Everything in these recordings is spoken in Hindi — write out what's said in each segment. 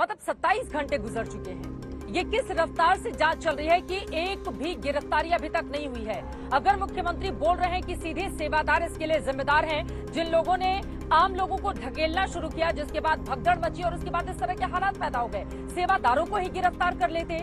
मतलब 27 घंटे गुजर चुके हैं। ये किस रफ्तार से जांच चल रही है कि एक भी गिरफ्तारी अभी तक नहीं हुई है। अगर मुख्यमंत्री बोल रहे हैं कि सीधे सेवादार इसके लिए जिम्मेदार हैं, जिन लोगों ने आम लोगों को ढकेलना शुरू किया, जिसके बाद भगदड़ मची और उसके बाद इस तरह के हालात पैदा हो गए, सेवादारों को ही गिरफ्तार कर लेते।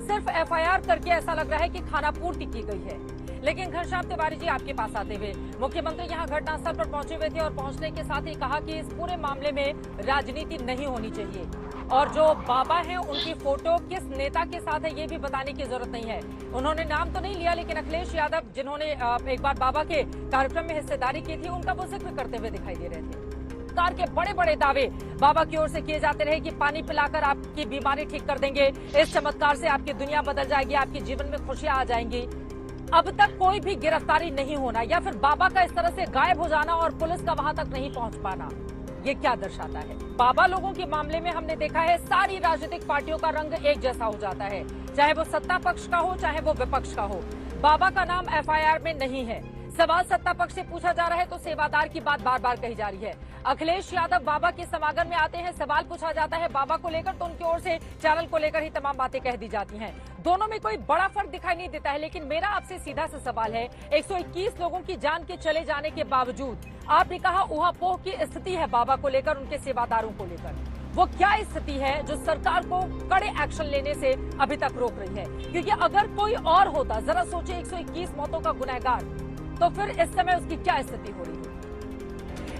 सिर्फ एफआईआर करके ऐसा लग रहा है कि खानापूर्ति की गई है। लेकिन घनश्याम तिवारी जी, आपके पास आते हुए मुख्यमंत्री यहां घटनास्थल पर पहुंचे हुए थे और पहुंचने के साथ ही कहा कि इस पूरे मामले में राजनीति नहीं होनी चाहिए और जो बाबा हैं उनकी फोटो किस नेता के साथ है ये भी बताने की जरूरत नहीं है। उन्होंने नाम तो नहीं लिया, लेकिन अखिलेश यादव जिन्होंने एक बार बाबा के कार्यक्रम में हिस्सेदारी की थी, उनका वो जिक्र करते हुए दिखाई दे रहे थे। सरकार के बड़े बड़े दावे बाबा की ओर से किए जाते रहे कि पानी पिलाकर आपकी बीमारी ठीक कर देंगे, इस चमत्कार से आपकी दुनिया बदल जाएगी, आपके जीवन में खुशियां आ जाएंगी। अब तक कोई भी गिरफ्तारी नहीं होना या फिर बाबा का इस तरह से गायब हो जाना और पुलिस का वहां तक नहीं पहुंच पाना, ये क्या दर्शाता है? बाबा लोगों के मामले में हमने देखा है सारी राजनीतिक पार्टियों का रंग एक जैसा हो जाता है, चाहे वो सत्ता पक्ष का हो चाहे वो विपक्ष का हो। बाबा का नाम एफआईआर में नहीं है। सवाल सत्ता पक्ष से पूछा जा रहा है तो सेवादार की बात बार बार कही जा रही है। अखिलेश यादव बाबा के समागम में आते हैं, सवाल पूछा जाता है बाबा को लेकर तो उनकी ओर से चैनल को लेकर ही तमाम बातें कह दी जाती हैं। दोनों में कोई बड़ा फर्क दिखाई नहीं देता है। लेकिन मेरा आपसे सीधा सा सवाल है, 121 लोगों की जान के चले जाने के बावजूद आपने कहा ऊहापोह की स्थिति है बाबा को लेकर, उनके सेवादारों को लेकर, वो क्या स्थिति है जो सरकार को कड़े एक्शन लेने से अभी तक रोक रही है? क्योंकि अगर कोई और होता, जरा सोचे 121 मौतों का गुनहगार, तो फिर इस समय उसकी क्या स्थिति हो रही है?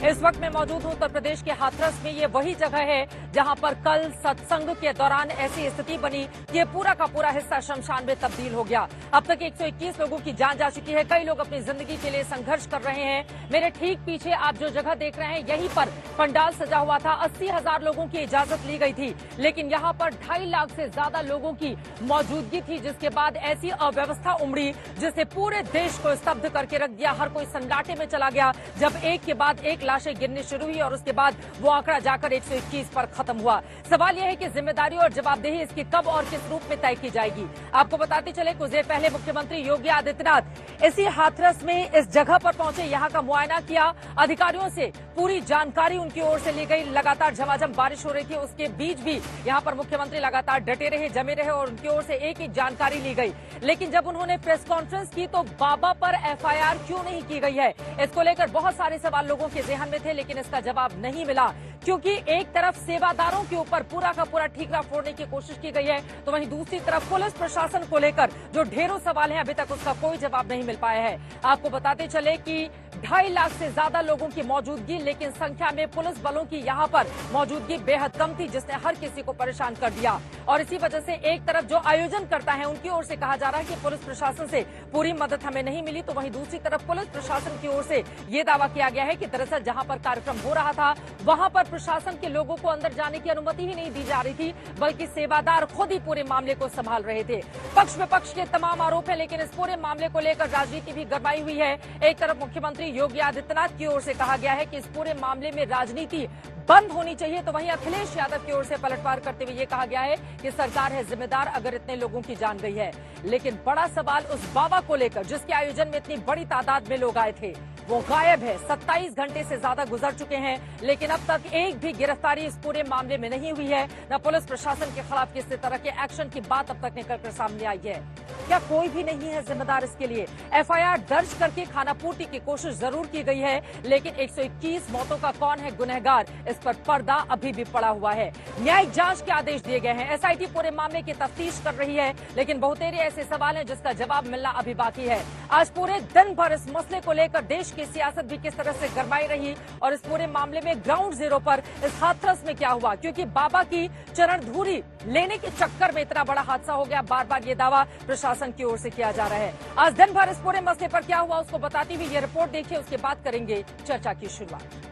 इस वक्त मैं मौजूद हूं उत्तर प्रदेश के हाथरस में। ये वही जगह है जहां पर कल सत्संग के दौरान ऐसी स्थिति बनी कि पूरा का पूरा हिस्सा शमशान में तब्दील हो गया। अब तक 121 लोगों की जान जा चुकी है। कई लोग अपनी जिंदगी के लिए संघर्ष कर रहे हैं। मेरे ठीक पीछे आप जो जगह देख रहे हैं, यहीं पर पंडाल सजा हुआ था। 80,000 लोगों की इजाजत ली गई थी, लेकिन यहाँ पर 2.5 लाख से ज्यादा लोगों की मौजूदगी थी, जिसके बाद ऐसी अव्यवस्था उमड़ी जिसने पूरे देश को स्तब्ध करके रख दिया। हर कोई सन्नाटे में चला गया जब एक के बाद एक लाशें गिरनी शुरू हुई और उसके बाद वो आंकड़ा जाकर 121 पर खत्म हुआ। सवाल यह है कि जिम्मेदारी और जवाबदेही इसकी कब और किस रूप में तय की जाएगी। आपको बताते चले, कुछ देर पहले मुख्यमंत्री योगी आदित्यनाथ इसी हाथरस में इस जगह पर पहुंचे, यहाँ का मुआयना किया, अधिकारियों से पूरी जानकारी उनकी ओर से ली गई। लगातार झमाझम बारिश हो रही थी, उसके बीच भी यहाँ पर मुख्यमंत्री लगातार डटे रहे, जमे रहे और उनकी ओर से एक एक जानकारी ली गई। लेकिन जब उन्होंने प्रेस कॉन्फ्रेंस की तो बाबा पर एफआईआर क्यों नहीं की गई है, इसको लेकर बहुत सारे सवाल लोगों के ज़हन में थे, लेकिन इसका जवाब नहीं मिला। क्योंकि एक तरफ सेवादारों के ऊपर पूरा का पूरा ठीकरा फोड़ने की कोशिश की गई है, तो वहीं दूसरी तरफ पुलिस प्रशासन को लेकर जो ढेरों सवाल हैं, अभी तक उसका कोई जवाब नहीं मिल पाया है। आपको बताते चले कि 2.5 लाख से ज्यादा लोगों की मौजूदगी, लेकिन संख्या में पुलिस बलों की यहाँ पर मौजूदगी बेहद कम थी, जिसने हर किसी को परेशान कर दिया। और इसी वजह से एक तरफ जो आयोजन करता है उनकी ओर से कहा जा रहा है कि पुलिस प्रशासन से पूरी मदद हमें नहीं मिली, तो वहीं दूसरी तरफ पुलिस प्रशासन की ओर से ये दावा किया गया है कि दरअसल जहां पर कार्यक्रम हो रहा था वहां पर प्रशासन के लोगों को अंदर जाने की अनुमति ही नहीं दी जा रही थी, बल्कि सेवादार खुद ही पूरे मामले को संभाल रहे थे। पक्ष विपक्ष के तमाम आरोप है, लेकिन इस पूरे मामले को लेकर राजनीति भी गरमाई हुई है। एक तरफ मुख्यमंत्री योगी आदित्यनाथ की ओर से कहा गया है कि इस पूरे मामले में राजनीति बंद होनी चाहिए, तो वहीं अखिलेश यादव की ओर से पलटवार करते हुए ये कहा गया है कि सरकार है जिम्मेदार अगर इतने लोगों की जान गई है। लेकिन बड़ा सवाल उस बाबा को लेकर जिसके आयोजन में इतनी बड़ी तादाद में लोग आए थे, वो गायब है। 27 घंटे से ज्यादा गुजर चुके हैं, लेकिन अब तक एक भी गिरफ्तारी इस पूरे मामले में नहीं हुई है। न पुलिस प्रशासन के खिलाफ किसी तरह के एक्शन की बात अब तक निकलकर सामने आई है। क्या कोई भी नहीं है जिम्मेदार इसके लिए? एफआईआर दर्ज करके खानापूर्ति की कोशिश जरूर की गई है, लेकिन 121 मौतों का कौन है गुनहगार, इस पर पर्दा अभी भी पड़ा हुआ है। न्यायिक जांच के आदेश दिए गए हैं, एसआईटी पूरे मामले की तफ्तीश कर रही है, लेकिन बहुतेरे ऐसे सवाल हैं जिसका जवाब मिलना अभी बाकी है। आज पूरे दिन भर इस मसले को लेकर देश की सियासत भी किस तरह से गरमाई रही और इस पूरे मामले में ग्राउंड जीरो पर इस हाथरस में क्या हुआ, क्योंकि बाबा की चरण धूरी लेने के चक्कर में इतना बड़ा हादसा हो गया। बार बार ये दावा प्रशासन की ओर से किया जा रहा है। आज दिन भर इस पूरे मसले पर क्या हुआ उसको बताती हुई ये रिपोर्ट देखिए, उसके बाद करेंगे चर्चा की शुरुआत।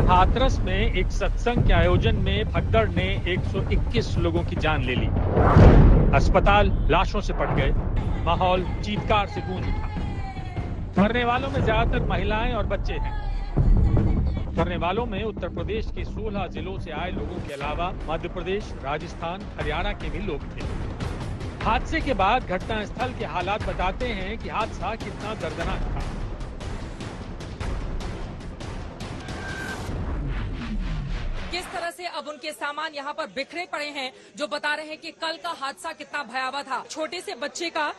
हाथरस में एक सत्संग के आयोजन में भगदड़ ने 121 लोगों की जान ले ली। अस्पताल लाशों से पट गए, माहौल चीत्कार से गूंज उठा। मरने वालों में ज्यादातर महिलाएं और बच्चे हैं। मरने वालों में उत्तर प्रदेश के 16 जिलों से आए लोगों के अलावा मध्य प्रदेश, राजस्थान, हरियाणा के भी लोग थे। हादसे के बाद घटनास्थल के हालात बताते हैं कि हादसा कितना दर्दनाक था। किस तरह से अब उनके सामान यहाँ पर बिखरे पड़े हैं, जो बता रहे हैं कि कल का हादसा कितना भयावह था। छोटे से बच्चे का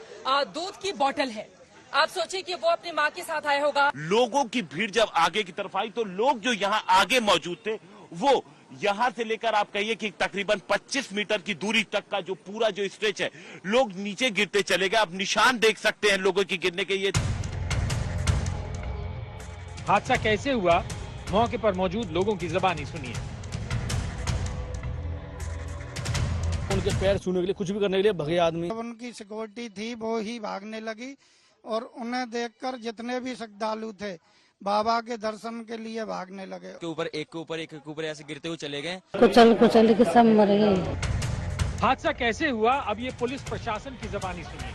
दूध की बोतल है। आप सोचिए कि वो अपनी माँ के साथ आया होगा। लोगों की भीड़ जब आगे की तरफ आई तो लोग जो यहाँ आगे मौजूद थे वो यहाँ से लेकर आप कहिए कि तकरीबन 25 मीटर की दूरी तक का जो पूरा जो स्ट्रेच है, लोग नीचे गिरते चले गए। आप निशान देख सकते हैं लोगों की गिरने के। ये हादसा कैसे हुआ, मौके पर मौजूद लोगों की जुबानी सुनिए। उनके पैर छूने के लिए, कुछ भी करने के लिए भगे आदमी। उनकी सिक्योरिटी थी वो ही भागने लगी और उन्हें देखकर जितने भी श्रद्धालु थे बाबा के दर्शन के लिए भागने लगे। एक के ऊपर ऐसे गिरते हुए चले गए। कुचल के सब मर गए। हादसा कैसे हुआ, अब ये पुलिस प्रशासन की जुबानी सुनिए।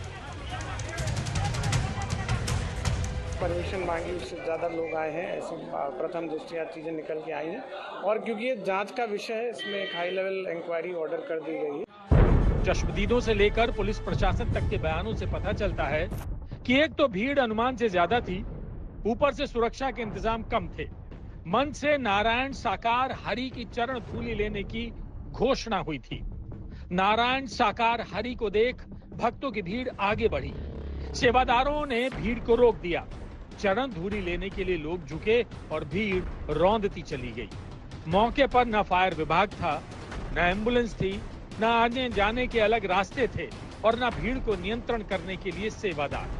परमिशन मांगी, उससे ज्यादा लोग आए हैं। ऐसी प्रथम दृष्टया चीजें निकल के आई हैं और क्योंकि ये जांच का विषय है, इसमें एक हाई लेवल इंक्वायरी ऑर्डर कर दी गई है। चश्मदीदों से लेकर पुलिस प्रशासन तक के बयानों से पता चलता है कि एक तो भीड़ अनुमान से ज्यादा थी, ऊपर से सुरक्षा के इंतजाम कम थे। मंच से नारायण साकार हरि की चरण धूलि लेने की घोषणा हुई थी। नारायण साकार हरि को देख भक्तों की भीड़ आगे बढ़ी। सेवादारों ने भीड़ को रोक दिया। चरण धूलि लेने के लिए लोग झुके और भीड़ रौंदती चली गई। मौके पर न फायर विभाग था, न एम्बुलेंस थी, न आने जाने के अलग रास्ते थे और न भीड़ को नियंत्रण करने के लिए सेवादार।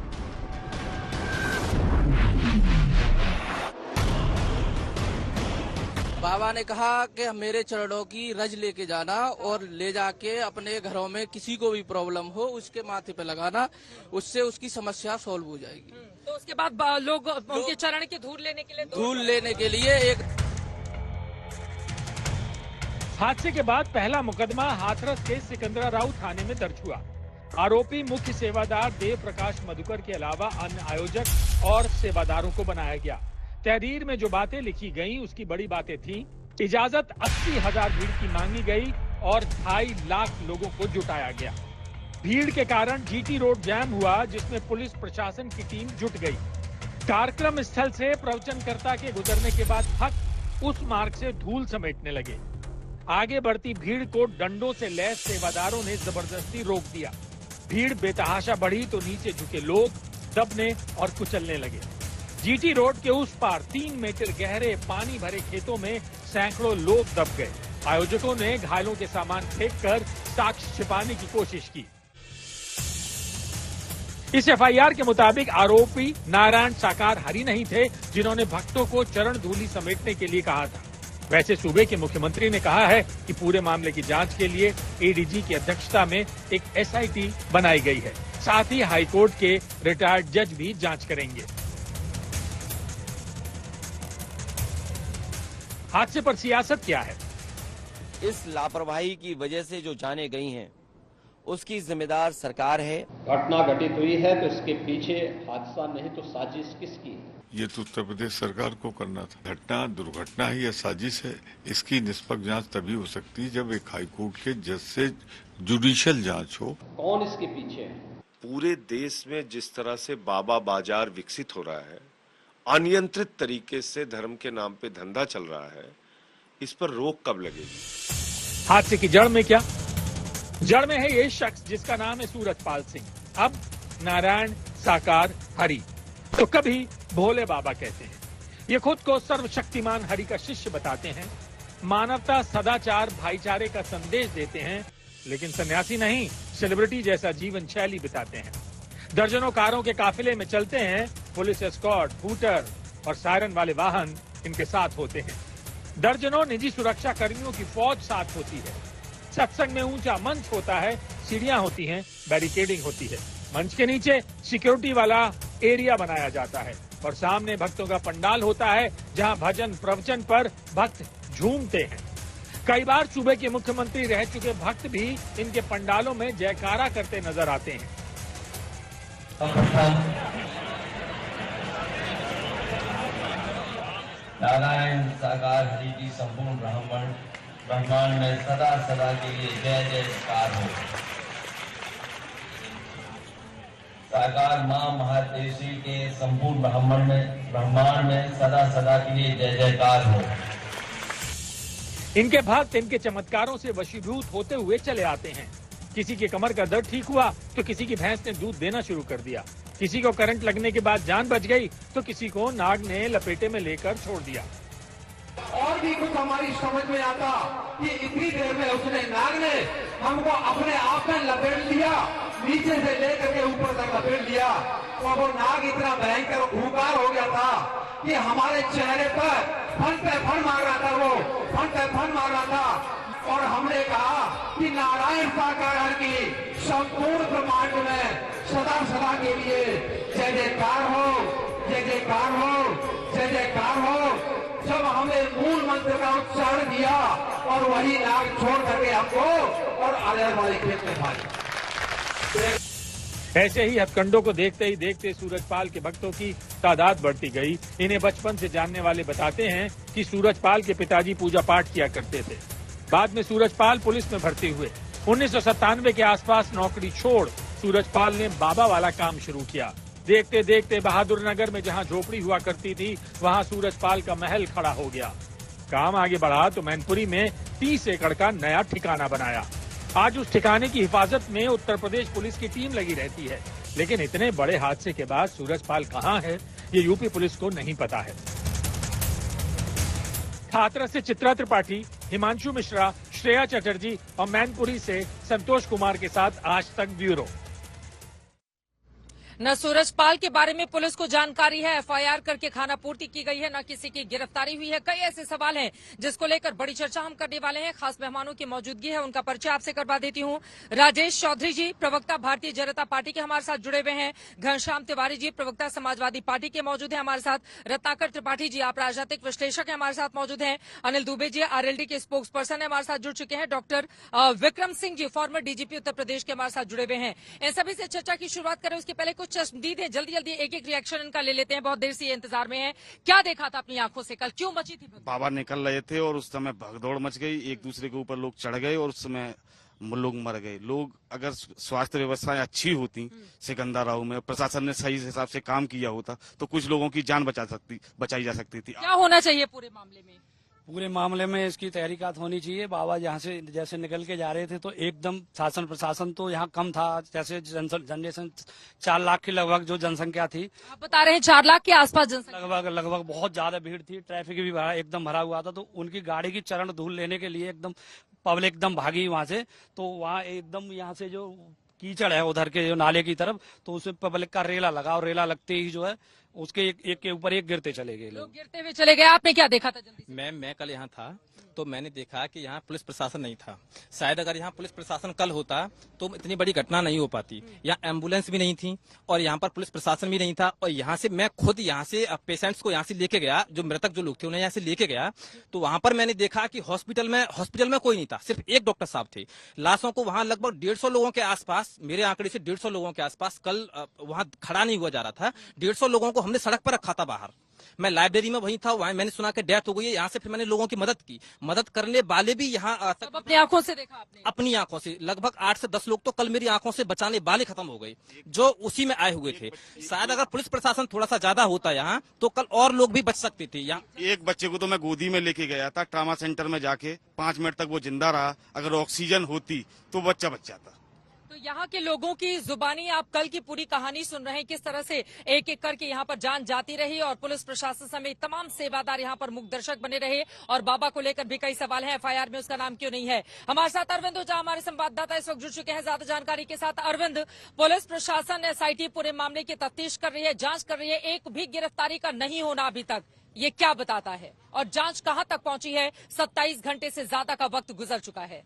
बाबा ने कहा कि मेरे चरणों की रज लेके जाना और ले जाके अपने घरों में किसी को भी प्रॉब्लम हो उसके माथे पे लगाना, उससे उसकी समस्या सॉल्व हो जाएगी। तो उसके बाद लोग उनके चरण की धूल लेने के लिए एक हादसे के बाद पहला मुकदमा हाथरस के सिकंदरा राव थाने में दर्ज हुआ। आरोपी मुख्य सेवादार देव प्रकाश मधुकर के अलावा अन्य आयोजक और सेवादारों को बनाया गया। तहरीर में जो बातें लिखी गईं उसकी बड़ी बातें थीं। इजाजत 80,000 भीड़ की मांगी गई और 2.5 लाख लोगों को जुटाया गया। भीड़ के कारण जीटी रोड जैम हुआ, जिसमें पुलिस प्रशासन की टीम जुट गई। कार्यक्रम स्थल से प्रवचनकर्ता के गुजरने के बाद भक्त उस मार्ग से धूल समेटने लगे। आगे बढ़ती भीड़ को डंडों से लैस सेवादारों ने जबरदस्ती रोक दिया। भीड़ बेतहाशा बढ़ी तो नीचे झुके लोग दबने और कुचलने लगे। जीटी रोड के उस पार 3 मीटर गहरे पानी भरे खेतों में सैकड़ों लोग दब गए। आयोजकों ने घायलों के सामान फेंककर साक्ष्य छिपाने की कोशिश की। इस एफआईआर के मुताबिक आरोपी नारायण साकार हरि नहीं थे, जिन्होंने भक्तों को चरण धूलि समेटने के लिए कहा था। वैसे सूबे के मुख्यमंत्री ने कहा है कि पूरे मामले की जांच के लिए एडीजी की अध्यक्षता में एक एसआईटी बनाई गई है। साथ ही हाईकोर्ट के रिटायर्ड जज भी जांच करेंगे। हादसे पर सियासत क्या है? इस लापरवाही की वजह से जो जाने गई हैं, उसकी जिम्मेदार सरकार है। घटना घटित हुई है तो इसके पीछे हादसा नहीं तो साजिश किसकी है? ये तो उत्तर प्रदेश सरकार को करना था। घटना दुर्घटना है या साजिश है, इसकी निष्पक्ष जांच तभी हो सकती है जब एक हाईकोर्ट के जज से जुडिशियल जांच हो। कौन इसके पीछे है? पूरे देश में जिस तरह से बाबा बाजार विकसित हो रहा है, अनियंत्रित तरीके से धर्म के नाम पे धंधा चल रहा है, इस पर रोक कब लगेगी? हादसे की जड़ में क्या? जड़ में है ये शख्स जिसका नाम है सूरजपाल सिंह, अब नारायण साकार हरि, तो कभी भोले बाबा कहते हैं। ये खुद को सर्वशक्तिमान हरि का शिष्य बताते हैं। मानवता, सदाचार, भाईचारे का संदेश देते हैं, लेकिन सन्यासी नहीं, सेलिब्रिटी जैसा जीवन शैली बिताते हैं। दर्जनों कारों के काफिले में चलते हैं। पुलिस एस्कॉर्ट, हूटर और सायरन वाले वाहन इनके साथ होते हैं। दर्जनों निजी सुरक्षा कर्मियों की फौज साथ होती है। सत्संग में ऊंचा मंच होता है, सीढ़ियां होती हैं, बैरिकेडिंग होती है। मंच के नीचे सिक्योरिटी वाला एरिया बनाया जाता है और सामने भक्तों का पंडाल होता है, जहां भजन प्रवचन पर भक्त झूमते हैं। कई बार सूबे के मुख्यमंत्री रह चुके भक्त भी इनके पंडालों में जयकारा करते नजर आते हैं। नारायण साकार हरि की संपूर्ण ब्रह्मांड में सदा सदा के लिए जय जयकार हो। साकार मां महादेवी के संपूर्ण ब्रह्मांड में सदा सदा के लिए जय जयकार हो। इनके भक्त इनके चमत्कारों से वशीभूत होते हुए चले आते हैं। किसी की कमर का दर्द ठीक हुआ तो किसी की भैंस ने दूध देना शुरू कर दिया, किसी को करंट लगने के बाद जान बच गई तो किसी को नाग ने लपेटे में लेकर छोड़ दिया। और भी कुछ हमारी समझ में आता कि इतनी देर में उसने नाग ने हमको अपने आप में लपेट लिया, नीचे से लेकर के ऊपर तक लपेट लिया। तो वो नाग इतना भयंकर खूंखार हो गया था कि हमारे चेहरे पर फन पे फन मार रहा था, वो फन पे फन मार रहा था। और हमने कहा कि नारायण साकार की संपूर्ण ब्रह्मांड में सदा सदा के लिए जय जयकार हो, जय जयकार हो, जय जयकार हो। जब हमने मूल मंत्र का उच्चारण किया और वही नाग छोड़ करके हमको और अलेर वाले खेत में भागे। ऐसे ही हथकंडों को देखते ही देखते सूरजपाल के भक्तों की तादाद बढ़ती गई। इन्हें बचपन से जानने वाले बताते हैं कि सूरजपाल के पिताजी पूजा पाठ किया करते थे। बाद में सूरजपाल पुलिस में भर्ती हुए। 1997 के आसपास नौकरी छोड़ सूरजपाल ने बाबा वाला काम शुरू किया। देखते देखते बहादुर नगर में जहां झोपड़ी हुआ करती थी वहां सूरजपाल का महल खड़ा हो गया। काम आगे बढ़ा तो मैनपुरी में 30 एकड़ का नया ठिकाना बनाया। आज उस ठिकाने की हिफाजत में उत्तर प्रदेश पुलिस की टीम लगी रहती है। लेकिन इतने बड़े हादसे के बाद सूरजपाल कहां है ये यूपी पुलिस को नहीं पता है। हाथरस से चित्रा त्रिपाठी, हिमांशु मिश्रा, श्रेया चटर्जी और मैनपुरी से संतोष कुमार के साथ आज तक ब्यूरो। न सूरजपाल के बारे में पुलिस को जानकारी है, एफआईआर करके खानापूर्ति की गई है, न किसी की गिरफ्तारी हुई है। कई ऐसे सवाल हैं जिसको लेकर बड़ी चर्चा हम करने वाले हैं। खास मेहमानों की मौजूदगी है, उनका परिचय आपसे करवा देती हूं। राजेश चौधरी जी प्रवक्ता भारतीय जनता पार्टी के हमारे साथ जुड़े हुए हैं। घनश्याम तिवारी जी प्रवक्ता समाजवादी पार्टी के मौजूद है हमारे साथ। रत्नाकर त्रिपाठी जी आप राजनीतिक विश्लेषक हैं, हमारे साथ मौजूद हैं। अनिल दुबे जी आरएलडी के स्पोक्स पर्सन है, हमारे साथ जुड़ चुके हैं। Doctor Vikram Singh ji farmer DGP Uttar Pradesh के हमारे साथ जुड़े हुए हैं। इन सभी से चर्चा की शुरुआत करें उसके पहले कुछ चश्मदीद है, जल्दी जल्दी एक एक रिएक्शन इनका ले लेते हैं। बहुत देर से ये इंतजार में है। क्या देखा था अपनी आंखों से, कल क्यों मची थी? बाबा निकल रहे थे और उस समय भगदौड़ मच गई, एक दूसरे के ऊपर लोग चढ़ गए और उस समय लोग मर गए। लोग अगर स्वास्थ्य व्यवस्थाएं अच्छी होती सिकंदर राव में, प्रशासन ने सही हिसाब से काम किया होता तो कुछ लोगों की जान बचाई जा सकती थी। क्या होना चाहिए पूरे मामले में? पूरे मामले में इसकी तहरीकात होनी चाहिए। बाबा यहाँ से जैसे निकल के जा रहे थे तो एकदम शासन प्रशासन तो यहाँ कम था। जैसे जनरेशन 4 लाख की लगभग जो जनसंख्या थी, आप बता रहे हैं 4 लाख के आसपास जनसंख्या, लगभग बहुत ज्यादा भीड़ थी। ट्रैफिक भी एकदम भरा हुआ था, तो उनकी गाड़ी की चरण धूल लेने के लिए एकदम पब्लिक एकदम भागी वहाँ से। तो वहाँ एकदम यहाँ से जो कीचड़ है उधर के जो नाले की तरफ, तो उसमें पब्लिक का रेला लगा और रेला लगते ही जो है उसके एक के ऊपर एक गिरते चले गए। लोग गिरते हुए चले गए। आपने क्या देखा था? जल्दी मैं कल यहाँ था तो मैंने देखा कि यहाँ पुलिस प्रशासन नहीं था। शायद अगर यहाँ पुलिस प्रशासन कल होता तो इतनी बड़ी घटना नहीं हो पाती। यहाँ एम्बुलेंस भी नहीं थी और यहाँ पर पुलिस प्रशासन भी नहीं था। और यहाँ से मैं खुद यहाँ से पेशेंट्स को यहाँ से लेके गया, जो मृतक जो लोग थे उन्हें यहाँ से लेके गया, तो वहां पर मैंने देखा कि हॉस्पिटल में कोई नहीं था, सिर्फ एक डॉक्टर साहब थे। लाशों को वहां लगभग 150 लोगों के आसपास, मेरे आंकड़े से 150 लोगों के आसपास कल वहां खड़ा नहीं हुआ जा रहा था। 150 लोगों को हमने सड़क पर रखा था बाहर। मैं लाइब्रेरी में वहीं था, वहां मैंने सुना कि डेथ हो गई है। यहाँ से फिर मैंने लोगों की मदद की। मदद करने वाले भी यहाँ अपनी आंखों से देखा आपने? अपनी आंखों से लगभग 8 से 10 लोग तो कल मेरी आंखों से बचाने वाले खत्म हो गए, जो उसी में आए हुए थे। शायद अगर पुलिस प्रशासन थोड़ा सा ज्यादा होता यहाँ तो कल और लोग भी बच सकते थे। यहाँ एक बच्चे को तो मैं गोदी में लेके गया था, ट्रामा सेंटर में जाके 5 मिनट तक वो जिंदा रहा। अगर ऑक्सीजन होती तो बच्चा बच जाता। तो यहाँ के लोगों की जुबानी आप कल की पूरी कहानी सुन रहे हैं, किस तरह से एक एक करके यहाँ पर जान जाती रही और पुलिस प्रशासन समेत तमाम सेवादार यहाँ पर मुख्य दर्शक बने रहे। और बाबा को लेकर भी कई सवाल हैं, एफआईआर में उसका नाम क्यों नहीं है। हमारे साथ अरविंद ओझा हमारे संवाददाता इस वक्त जुड़ चुके हैं ज्यादा जानकारी के साथ। अरविंद, पुलिस प्रशासन एसआईटी पूरे मामले की तफ्तीश कर रही है, जांच कर रही है, एक भी गिरफ्तारी का नहीं होना अभी तक, ये क्या बताता है? और जांच कहां तक पहुंची है? 27 घंटे से ज्यादा का वक्त गुजर चुका है।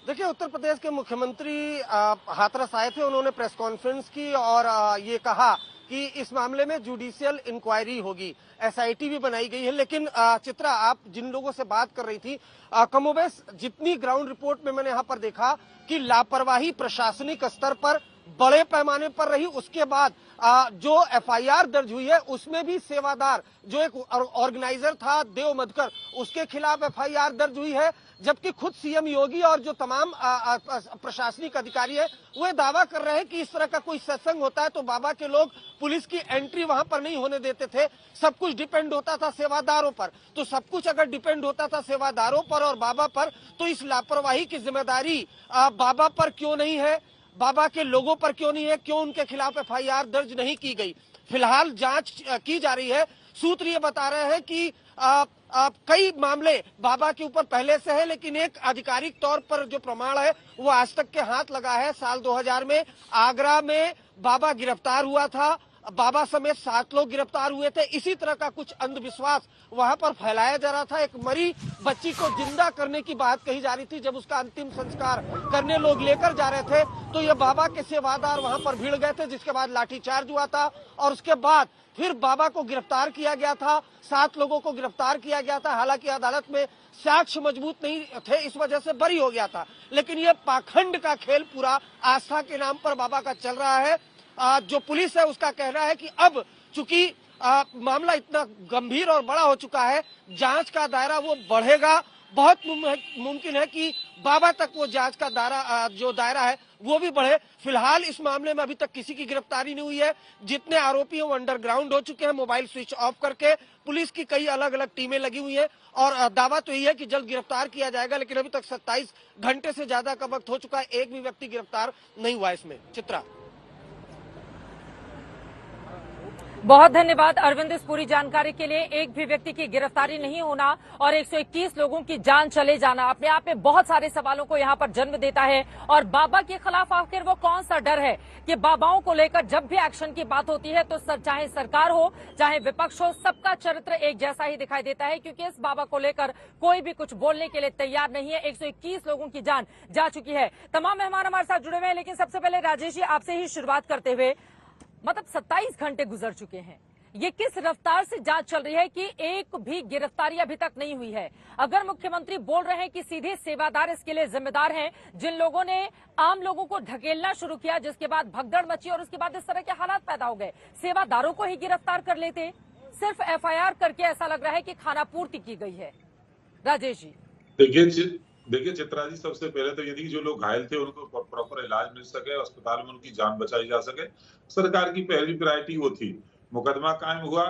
देखिए, उत्तर प्रदेश के मुख्यमंत्री हाथरस आए थे, उन्होंने प्रेस कॉन्फ्रेंस की और ये कहा कि इस मामले में जुडिशियल इंक्वायरी होगी, एसआईटी भी बनाई गई है। लेकिन चित्रा, आप जिन लोगों से बात कर रही थी, कमोबेश जितनी ग्राउंड रिपोर्ट में मैंने यहाँ पर देखा कि लापरवाही प्रशासनिक स्तर पर बड़े पैमाने पर रही। उसके बाद जो एफआईआर दर्ज हुई है उसमें भी सेवादार जो एक ऑर्गेनाइजर था देव मधुकर, उसके खिलाफ एफआईआर दर्ज हुई है। जबकि खुद सीएम योगी और जो तमाम प्रशासनिक अधिकारी है वो दावा कर रहे हैं कि इस तरह का कोई सत्संग होता है तो बाबा के लोग पुलिस की एंट्री वहां पर नहीं होने देते थे, सब कुछ डिपेंड होता था सेवादारों पर। तो सब कुछ अगर डिपेंड होता था सेवादारों पर और बाबा पर, तो इस लापरवाही की जिम्मेदारी बाबा पर क्यों नहीं है, बाबा के लोगों पर क्यों नहीं है, क्यों उनके खिलाफ एफआईआर दर्ज नहीं की गई? फिलहाल जांच की जा रही है। सूत्र ये बता रहे हैं कि कई मामले बाबा के ऊपर पहले से है, लेकिन एक आधिकारिक तौर पर जो प्रमाण है वो आज तक के हाथ लगा है। साल 2000 में आगरा में बाबा गिरफ्तार हुआ था, बाबा समेत 7 लोग गिरफ्तार हुए थे। इसी तरह का कुछ अंधविश्वास वहां पर फैलाया जा रहा था। एक मरी बच्ची को जिंदा करने की बात कही जा रही थी। जब उसका अंतिम संस्कार करने लोग लेकर जा रहे थे तो ये बाबा के सेवादार वहां पर भिड़ गए थे, जिसके बाद लाठीचार्ज हुआ था और उसके बाद फिर बाबा को गिरफ्तार किया गया था। 7 लोगों को गिरफ्तार किया गया था। हालांकि अदालत में साक्ष्य मजबूत नहीं थे, इस वजह से बरी हो गया था। लेकिन ये पाखंड का खेल पूरा आस्था के नाम पर बाबा का चल रहा है। जो पुलिस है उसका कहना है कि अब चूंकि मामला इतना गंभीर और बड़ा हो चुका है, जांच का दायरा वो बढ़ेगा। बहुत मुमकिन है कि बाबा तक वो जांच का दायरा है वो भी बढ़े। फिलहाल इस मामले में अभी तक किसी की गिरफ्तारी नहीं हुई है। जितने आरोपी हैं वो अंडरग्राउंड हो चुके हैं, मोबाइल स्विच ऑफ करके। पुलिस की कई अलग अलग टीमें लगी हुई हैं और दावा तो यही है कि जल्द गिरफ्तार किया जाएगा। लेकिन अभी तक 27 घंटे से ज्यादा का वक्त हो चुका है, एक भी व्यक्ति गिरफ्तार नहीं हुआ इसमें। चित्रा, बहुत धन्यवाद अरविंद इस पूरी जानकारी के लिए। एक भी व्यक्ति की गिरफ्तारी नहीं होना और 121 लोगों की जान चले जाना अपने आप में बहुत सारे सवालों को यहाँ पर जन्म देता है। और बाबा के खिलाफ आखिर वो कौन सा डर है कि बाबाओं को लेकर जब भी एक्शन की बात होती है तो चाहे सरकार हो चाहे विपक्ष हो, सबका चरित्र एक जैसा ही दिखाई देता है, क्योंकि इस बाबा को लेकर कोई भी कुछ बोलने के लिए तैयार नहीं है। 121 लोगों की जान जा चुकी है। तमाम मेहमान हमारे साथ जुड़े हुए हैं, लेकिन सबसे पहले राजेश जी आपसे ही शुरुआत करते हुए, मतलब 27 घंटे गुजर चुके हैं, ये किस रफ्तार से जांच चल रही है कि एक भी गिरफ्तारी अभी तक नहीं हुई है? अगर मुख्यमंत्री बोल रहे हैं कि सीधे सेवादार इसके लिए जिम्मेदार हैं, जिन लोगों ने आम लोगों को ढकेलना शुरू किया, जिसके बाद भगदड़ मची और उसके बाद इस तरह के हालात पैदा हो गए, सेवादारों को ही गिरफ्तार कर लेते। सिर्फ एफआईआर करके ऐसा लग रहा है कि खानापूर्ति की गई है। राजेश जी देखिए चित्रा जी, सबसे पहले तो यदि जो लोग घायल थे उनको प्रॉपर इलाज मिल सके, अस्पताल में उनकी जान बचाई जा सके, सरकार की पहली प्रायोरिटी वो थी। मुकदमा कायम हुआ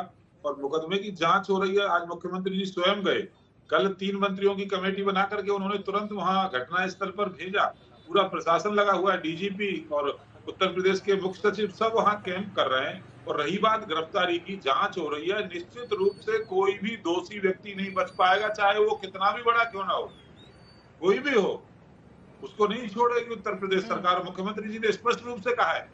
और मुकदमे की जांच हो रही है। आज मुख्यमंत्री जी स्वयं गए, कल 3 मंत्रियों की कमेटी बना करके उन्होंने तुरंत वहां घटनास्थल पर भेजा। पूरा प्रशासन लगा हुआ है, डीजीपी और उत्तर प्रदेश के मुख्य सचिव सब वहां कैंप कर रहे हैं। और रही बात गिरफ्तारी की, जांच हो रही है। निश्चित रूप से कोई भी दोषी व्यक्ति नहीं बच पाएगा, चाहे वो कितना भी बड़ा क्यों ना हो, कोई भी हो, उसको नहीं छोड़ेगी उत्तर प्रदेश सरकार। मुख्यमंत्री जी ने स्पष्ट रूप से कहा है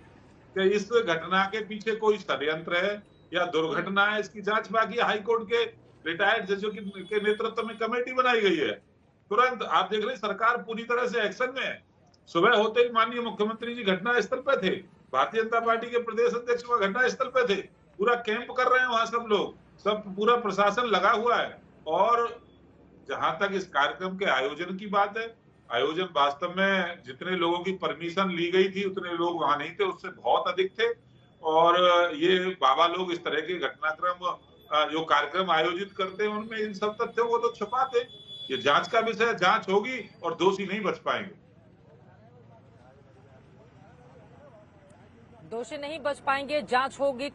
कि इस घटना के पीछे कोई षड्यंत्र है या दुर्घटना है, इसकी जांच बाकी। हाईकोर्ट के रिटायर्ड जजों के नेतृत्व में कमेटी बनाई गई है। तुरंत आप देख रहे सरकार पूरी तरह से एक्शन में है। सुबह होते ही माननीय मुख्यमंत्री जी घटना स्थल पे थे, भारतीय जनता पार्टी के प्रदेश अध्यक्ष वहां घटना स्थल पे थे, पूरा कैंप कर रहे हैं वहां सब लोग, सब पूरा प्रशासन लगा हुआ है। और जहां तक इस कार्यक्रम के आयोजन की बात है, आयोजन वास्तव में जितने लोगों की परमिशन ली गई थी उतने लोग वहां नहीं थे, उससे बहुत अधिक थे। और ये बाबा लोग इस तरह के घटनाक्रम जो कार्यक्रम आयोजित करते हैं उनमें इन सब तथ्यों को तो छुपाते। ये जांच का विषय, जांच होगी और दोषी नहीं बच पाएंगे। दोषी नहीं बच पाएंगे, जांच होगी,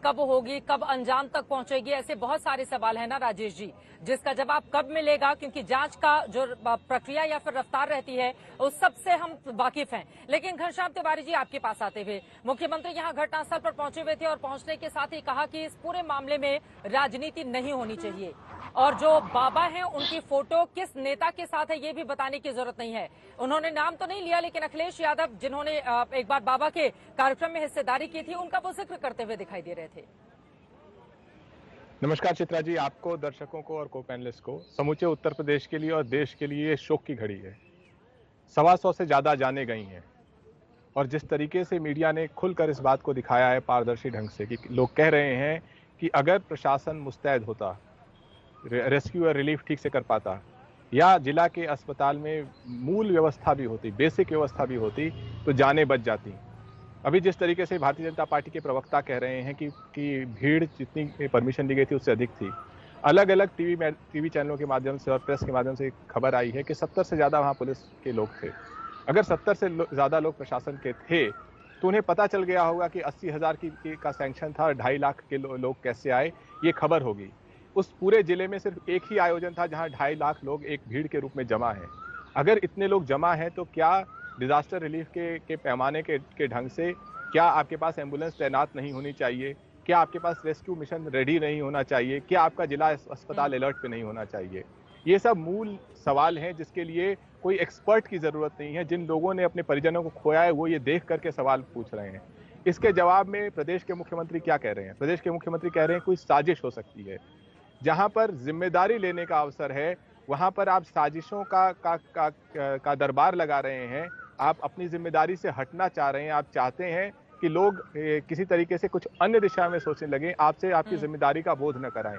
कब अंजाम तक पहुंचेगी, ऐसे बहुत सारे सवाल है ना राजेश जी, जिसका जवाब कब मिलेगा? क्योंकि जांच का जो प्रक्रिया या फिर रफ्तार रहती है उस सबसे हम वाकिफ हैं। लेकिन घनश्याम तिवारी जी आपके पास आते हुए, मुख्यमंत्री यहां घटनास्थल पर पहुंचे हुए थे और पहुंचने के साथ ही कहा कि इस पूरे मामले में राजनीति नहीं होनी चाहिए और जो बाबा हैं उनकी फोटो किस नेता के साथ है ये भी बताने की जरूरत नहीं है। उन्होंने नाम तो नहीं लिया, लेकिन अखिलेश यादव जिन्होंने एक बार बाबा के कार्यक्रम में हिस्सेदारी की थी उनका वो जिक्र करते हुए दिखाई दे रहे थे। नमस्कार चित्रा जी, आपको, दर्शकों को और को पैनलिस्ट को। समूचे उत्तर प्रदेश के लिए और देश के लिए शोक की घड़ी है। 125 से ज्यादा जाने गई हैं और जिस तरीके से मीडिया ने खुलकर इस बात को दिखाया है पारदर्शी ढंग से कि लोग कह रहे हैं कि अगर प्रशासन मुस्तैद होता, रेस्क्यू और रिलीफ ठीक से कर पाता या जिला के अस्पताल में मूल व्यवस्था भी होती, बेसिक व्यवस्था भी होती तो जानें बच जाती। अभी जिस तरीके से भारतीय जनता पार्टी के प्रवक्ता कह रहे हैं कि भीड़ जितनी परमिशन दी गई थी उससे अधिक थी, अलग अलग टीवी चैनलों के माध्यम से और प्रेस के माध्यम से खबर आई है कि 70 से ज़्यादा वहाँ पुलिस के लोग थे। अगर 70 से ज़्यादा लोग प्रशासन के थे तो उन्हें पता चल गया होगा कि 80,000 का सैंक्शन था और 2.5 लाख के लोग कैसे आए, ये खबर होगी। उस पूरे जिले में सिर्फ एक ही आयोजन था जहाँ 2.5 लाख लोग एक भीड़ के रूप में जमा हैं। अगर इतने लोग जमा हैं तो क्या डिजास्टर रिलीफ के पैमाने के ढंग से क्या आपके पास एम्बुलेंस तैनात नहीं होनी चाहिए? क्या आपके पास रेस्क्यू मिशन रेडी नहीं होना चाहिए? क्या आपका जिला अस्पताल अलर्ट पे नहीं होना चाहिए? ये सब मूल सवाल हैं जिसके लिए कोई एक्सपर्ट की जरूरत नहीं है। जिन लोगों ने अपने परिजनों को खोया है वो ये देख करके सवाल पूछ रहे हैं। इसके जवाब में प्रदेश के मुख्यमंत्री क्या कह रहे हैं? प्रदेश के मुख्यमंत्री कह रहे हैं कोई साजिश हो सकती है। जहां पर जिम्मेदारी लेने का अवसर है वहां पर आप साजिशों का दरबार लगा रहे हैं। आप अपनी जिम्मेदारी से हटना चाह रहे हैं। आप चाहते हैं कि लोग किसी तरीके से कुछ अन्य दिशा में सोचने लगे, आपसे आपकी जिम्मेदारी का बोध न कराएं।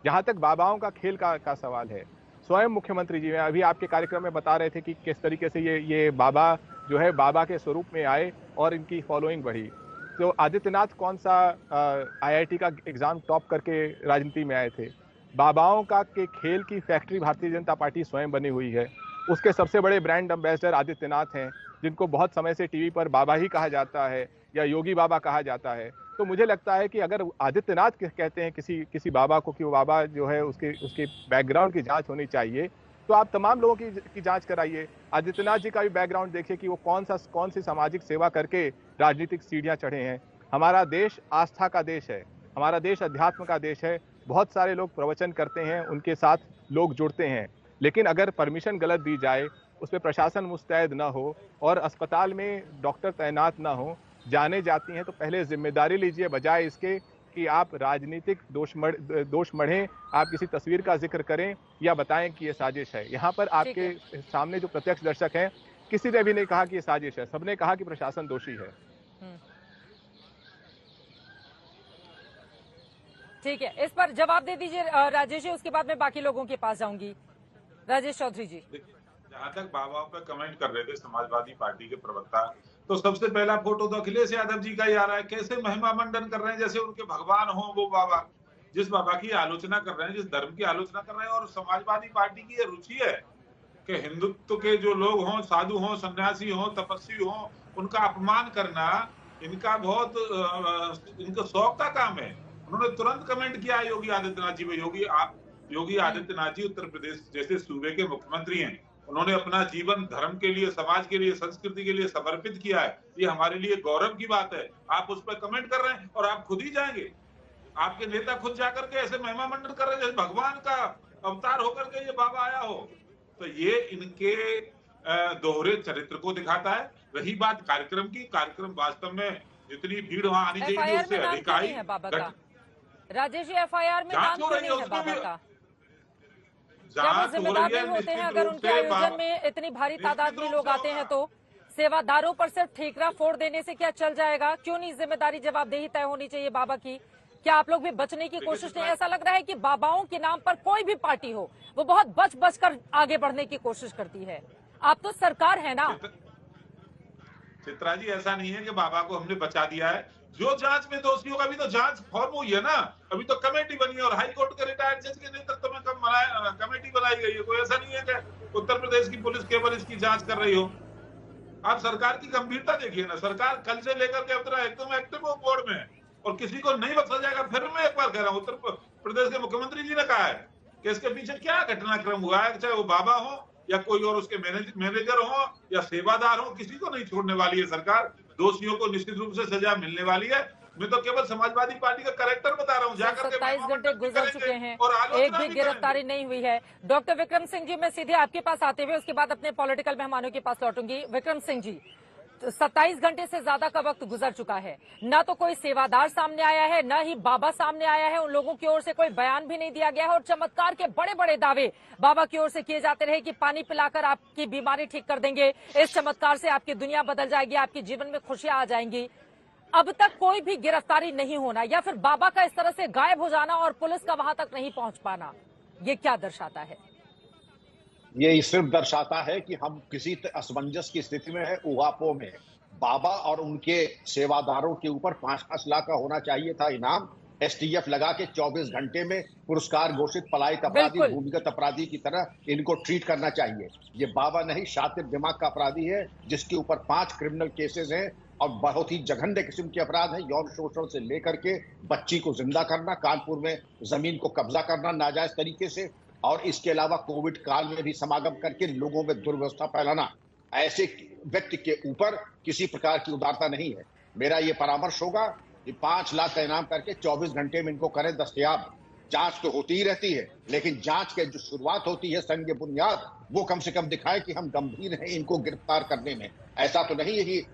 जहां तक बाबाओं का खेल का सवाल है, स्वयं मुख्यमंत्री जी अभी आपके कार्यक्रम में बता रहे थे कि किस तरीके से ये बाबा जो है बाबा के स्वरूप में आए और इनकी फॉलोइंग बढ़ी। तो आदित्यनाथ कौन सा IIT का एग्जाम टॉप करके राजनीति में आए थे? बाबाओं के खेल की फैक्ट्री भारतीय जनता पार्टी स्वयं बनी हुई है। उसके सबसे बड़े ब्रांड एम्बेसडर आदित्यनाथ हैं, जिनको बहुत समय से टीवी पर बाबा ही कहा जाता है या योगी बाबा कहा जाता है। तो मुझे लगता है कि अगर आदित्यनाथ कहते हैं किसी बाबा को कि वो बाबा जो है उसके बैकग्राउंड की जांच होनी चाहिए, तो आप तमाम लोगों की जांच कराइए। आदित्यनाथ जी का भी बैकग्राउंड देखिए कि वो कौन सी सामाजिक सेवा करके राजनीतिक सीढ़ियां चढ़े हैं। हमारा देश आस्था का देश है, हमारा देश अध्यात्म का देश है। बहुत सारे लोग प्रवचन करते हैं, उनके साथ लोग जुड़ते हैं, लेकिन अगर परमिशन गलत दी जाए, उस पर प्रशासन मुस्तैद ना हो और अस्पताल में डॉक्टर तैनात ना हो, जाने जाती हैं, तो पहले जिम्मेदारी लीजिए, बजाय इसके कि आप राजनीतिक दोष मढ़ें, आप किसी तस्वीर का जिक्र करें या बताएं कि ये साजिश है। यहाँ पर आपके सामने जो प्रत्यक्ष दर्शक हैं, किसी ने भी नहीं कहा कि ये साजिश है, सबने कहा कि प्रशासन दोषी है। ठीक है, इस पर जवाब दे दीजिए राजेश जी, उसके बाद मैं बाकी लोगों के पास जाऊंगी। राजेश चौधरी जी, जहां तक बाबाओं पर कमेंट कर रहे थे समाजवादी पार्टी के प्रवक्ता, तो सबसे पहला फोटो तो अखिलेश यादव जी का ही आ रहा है। कैसे महिमा मंडन कर रहे हैं जैसे उनके भगवान हो वो बाबा। जिस बाबा की आलोचना कर रहे हैं, जिस धर्म की आलोचना कर रहे हैं, और समाजवादी पार्टी की ये रुचि है कि हिंदुत्व के जो लोग हों, साधु हों, सन्यासी हों, तपस्वी हों, उनका अपमान करना इनका शौक का काम है। उन्होंने तुरंत कमेंट किया योगी आदित्यनाथ जी में। योगी आदित्यनाथ जी उत्तर प्रदेश जैसे सूबे के मुख्यमंत्री हैं, उन्होंने अपना जीवन धर्म के लिए, समाज के लिए, संस्कृति के लिए समर्पित किया है। ये हमारे लिए गौरव की बात है। आप उस पर कमेंट कर रहे हैं और आप खुद ही जाएंगे, आपके नेता खुद जाकर के ऐसे महिमा मंडन कर रहे हैं जैसे भगवान का अवतार होकर के ये बाबा आया हो। तो ये इनके दोहरे चरित्र को दिखाता है। रही बात कार्यक्रम की, कार्यक्रम वास्तव में जितनी भीड़ वहां आनी चाहिए उससे अधिक आई। राजेश जी, FIR में नाम क्यों नहीं है बाबा का? क्या वो जिम्मेदार नहीं होते हैं? अगर उनके आयोजन में इतनी भारी तादाद में लोग आते हैं तो सेवादारों पर सिर्फ ठेकरा फोड़ देने से क्या चल जाएगा? क्यों नहीं जिम्मेदारी जवाबदेही तय होनी चाहिए बाबा की? क्या आप लोग भी बचने की कोशिश नहीं? ऐसा लग रहा है कि बाबाओं के नाम पर कोई भी पार्टी हो वो बहुत बच कर आगे बढ़ने की कोशिश करती है। आप तो सरकार है ना। चित्रा जी, ऐसा नहीं है कि बाबा को हमने बचा दिया है। जो जांच में दोषी होगा, अभी तो जांच फॉर्म हुई है ना, अभी तो कमेटी बनी है और हाई कोर्ट के रिटायर्ड जज के नेतृत्व में कमेटी बनाई गई है। कोई ऐसा नहीं है कि उत्तर प्रदेश की पुलिस केवल इसकी जांच कर रही हो। आप सरकार की गंभीरता देखिए ना। सरकार कल से लेकर के अब एकदम एक्टिव हो बोर्ड में, और किसी को नहीं बख्शा जाएगा। फिर मैं एक बार कह रहा हूँ, उत्तर प्रदेश के मुख्यमंत्री जी ने कहा है कि इसके पीछे क्या घटनाक्रम हुआ है, चाहे वो बाबा हो या कोई और उसके मैनेजर हो या सेवादार हो, किसी को नहीं छोड़ने वाली है सरकार। दोषियों को निश्चित रूप से सजा मिलने वाली है। मैं तो केवल समाजवादी पार्टी का कैरेक्टर बता रहा हूँ। जाकर 27 घंटे गुजर चुके हैं, एक भी गिरफ्तारी नहीं हुई है। डॉक्टर विक्रम सिंह जी, मैं सीधे आपके पास आते हुए उसके बाद अपने पॉलिटिकल मेहमानों के पास लौटूंगी। विक्रम सिंह जी, 27 घंटे से ज्यादा का वक्त गुजर चुका है, न तो कोई सेवादार सामने आया है, न ही बाबा सामने आया है। उन लोगों की ओर से कोई बयान भी नहीं दिया गया है और चमत्कार के बड़े बड़े दावे बाबा की ओर से किए जाते रहे कि पानी पिलाकर आपकी बीमारी ठीक कर देंगे, इस चमत्कार से आपकी दुनिया बदल जाएगी, आपके जीवन में खुशियां आ जाएंगी। अब तक कोई भी गिरफ्तारी नहीं होना या फिर बाबा का इस तरह से गायब हो जाना और पुलिस का वहां तक नहीं पहुंच पाना, ये क्या दर्शाता है? ये सिर्फ दर्शाता है कि हम किसी असमंजस की स्थिति में है, उहापों में। बाबा और उनके सेवादारों के ऊपर 5-5 लाख का होना चाहिए था इनाम। एसटीएफ लगा के 24 घंटे में पुरस्कार घोषित पलायित अपराधी, भूमिगत अपराधी की तरह इनको ट्रीट करना चाहिए। ये बाबा नहीं, शातिर दिमाग का अपराधी है जिसके ऊपर 5 क्रिमिनल केसेस हैं और बहुत ही जघन्य किस्म के अपराध हैं। यौन शोषण से लेकर के बच्ची को जिंदा करना, कानपुर में जमीन को कब्जा करना नाजायज तरीके से, और इसके अलावा कोविड काल में भी समागम करके लोगों में दुर्व्यवस्था फैलाना। ऐसे व्यक्ति के ऊपर किसी प्रकार की उदारता नहीं है। मेरा ये परामर्श होगा कि 5 लाख का इनाम करके 24 घंटे में इनको करें दस्तयाब। जांच तो होती ही रहती है, लेकिन जांच के जो शुरुआत होती है संग बुनियाद, वो कम से कम दिखाए कि हम गंभीर हैं इनको गिरफ्तार करने में। ऐसा तो नहीं है कि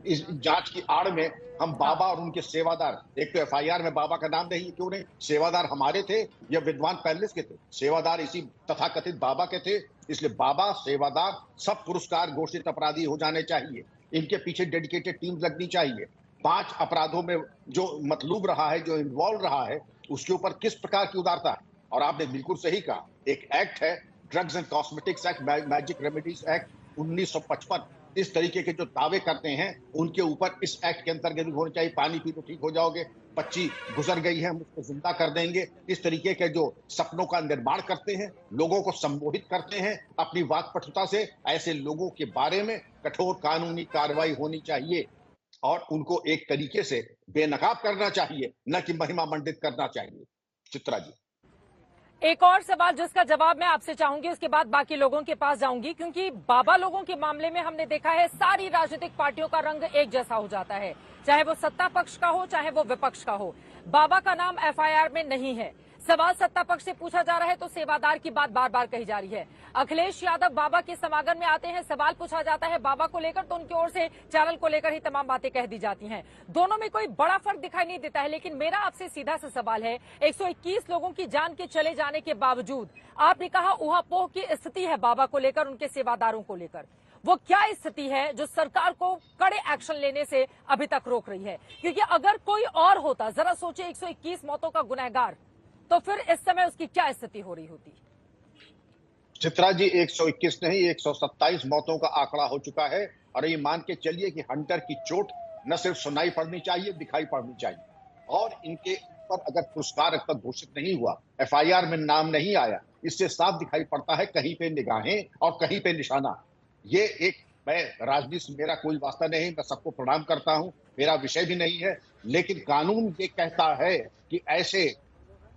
इस जांच की आड़ में हम बाबा और उनके सेवादार, एक तो एफआईआर में बाबा का नाम नहीं, क्यों नहीं? सेवादार हमारे थे या विद्वान पैलेस के थे? सेवादार इसी तथाकथित बाबा के थे। इसलिए बाबा, सेवादार सब पुरस्कार घोषित अपराधी हो जाने चाहिए। इनके पीछे डेडिकेटेड टीम लगनी चाहिए। 5 अपराधों में जो मतलूब रहा है, जो इन्वॉल्व रहा है, उसके ऊपर किस प्रकार की उदारता है। और आपने बिल्कुल सही कहा, एक एक्ट है drugs and cosmetics act, magic remedies act 1955। इस तरीके के जो दावे करते हैं उनके ऊपर इस एक्ट के अंतर्गत भी होने चाहिए। पानी पी तो ठीक हो जाओगे, बच्ची गुजर गई है हम उसको जिंदा कर देंगे, इस तरीके के जो सपनों का निर्माण करते हैं, लोगों को सम्मोहित करते हैं अपनी वाक्पटुता से, ऐसे लोगों के बारे में कठोर कानूनी कार्रवाई होनी चाहिए और उनको एक तरीके से बेनकाब करना चाहिए, न कि महिमा मंडित करना चाहिए। चित्रा जी, एक और सवाल जिसका जवाब मैं आपसे चाहूंगी, उसके बाद बाकी लोगों के पास जाऊंगी, क्योंकि बाबा लोगों के मामले में हमने देखा है सारी राजनीतिक पार्टियों का रंग एक जैसा हो जाता है, चाहे वो सत्ता पक्ष का हो चाहे वो विपक्ष का हो। बाबा का नाम एफआईआर में नहीं है। सवाल सत्ता पक्ष से पूछा जा रहा है तो सेवादार की बात बार बार कही जा रही है। अखिलेश यादव बाबा के समागम में आते हैं, सवाल पूछा जाता है बाबा को लेकर तो उनकी ओर से चावल को लेकर ही तमाम बातें कह दी जाती हैं। दोनों में कोई बड़ा फर्क दिखाई नहीं देता है। लेकिन मेरा आपसे सीधा सा सवाल है, 121 लोगों की जान के चले जाने के बावजूद आपने कहा ऊहापोह की स्थिति है बाबा को लेकर, उनके सेवादारों को लेकर, वो क्या स्थिति है जो सरकार को कड़े एक्शन लेने से अभी तक रोक रही है? क्योंकि अगर कोई और होता, जरा सोचे 121 मौतों का गुनहगार, तो फिर इस समय उसकी क्या स्थिति हो रही होती? चित्रा जी, 121 नहीं 127 मौतों का आंकड़ा हो चुका है। और ये मान के चलिए कि हंटर की चोट न सिर्फ सुनाई पड़नी चाहिए, दिखाई पड़नी चाहिए। और इनके ऊपर अगर पुरस्कार अब तक घोषित नहीं हुआ, एफआईआर में नाम नहीं आया, इससे साफ दिखाई पड़ता है कहीं पे निगाहें और कहीं पे निशाना। ये एक, मैं राजनीति से मेरा कोई वास्ता नहीं, मैं सबको प्रणाम करता हूं, मेरा विषय भी नहीं है, लेकिन कानून ये कहता है कि ऐसे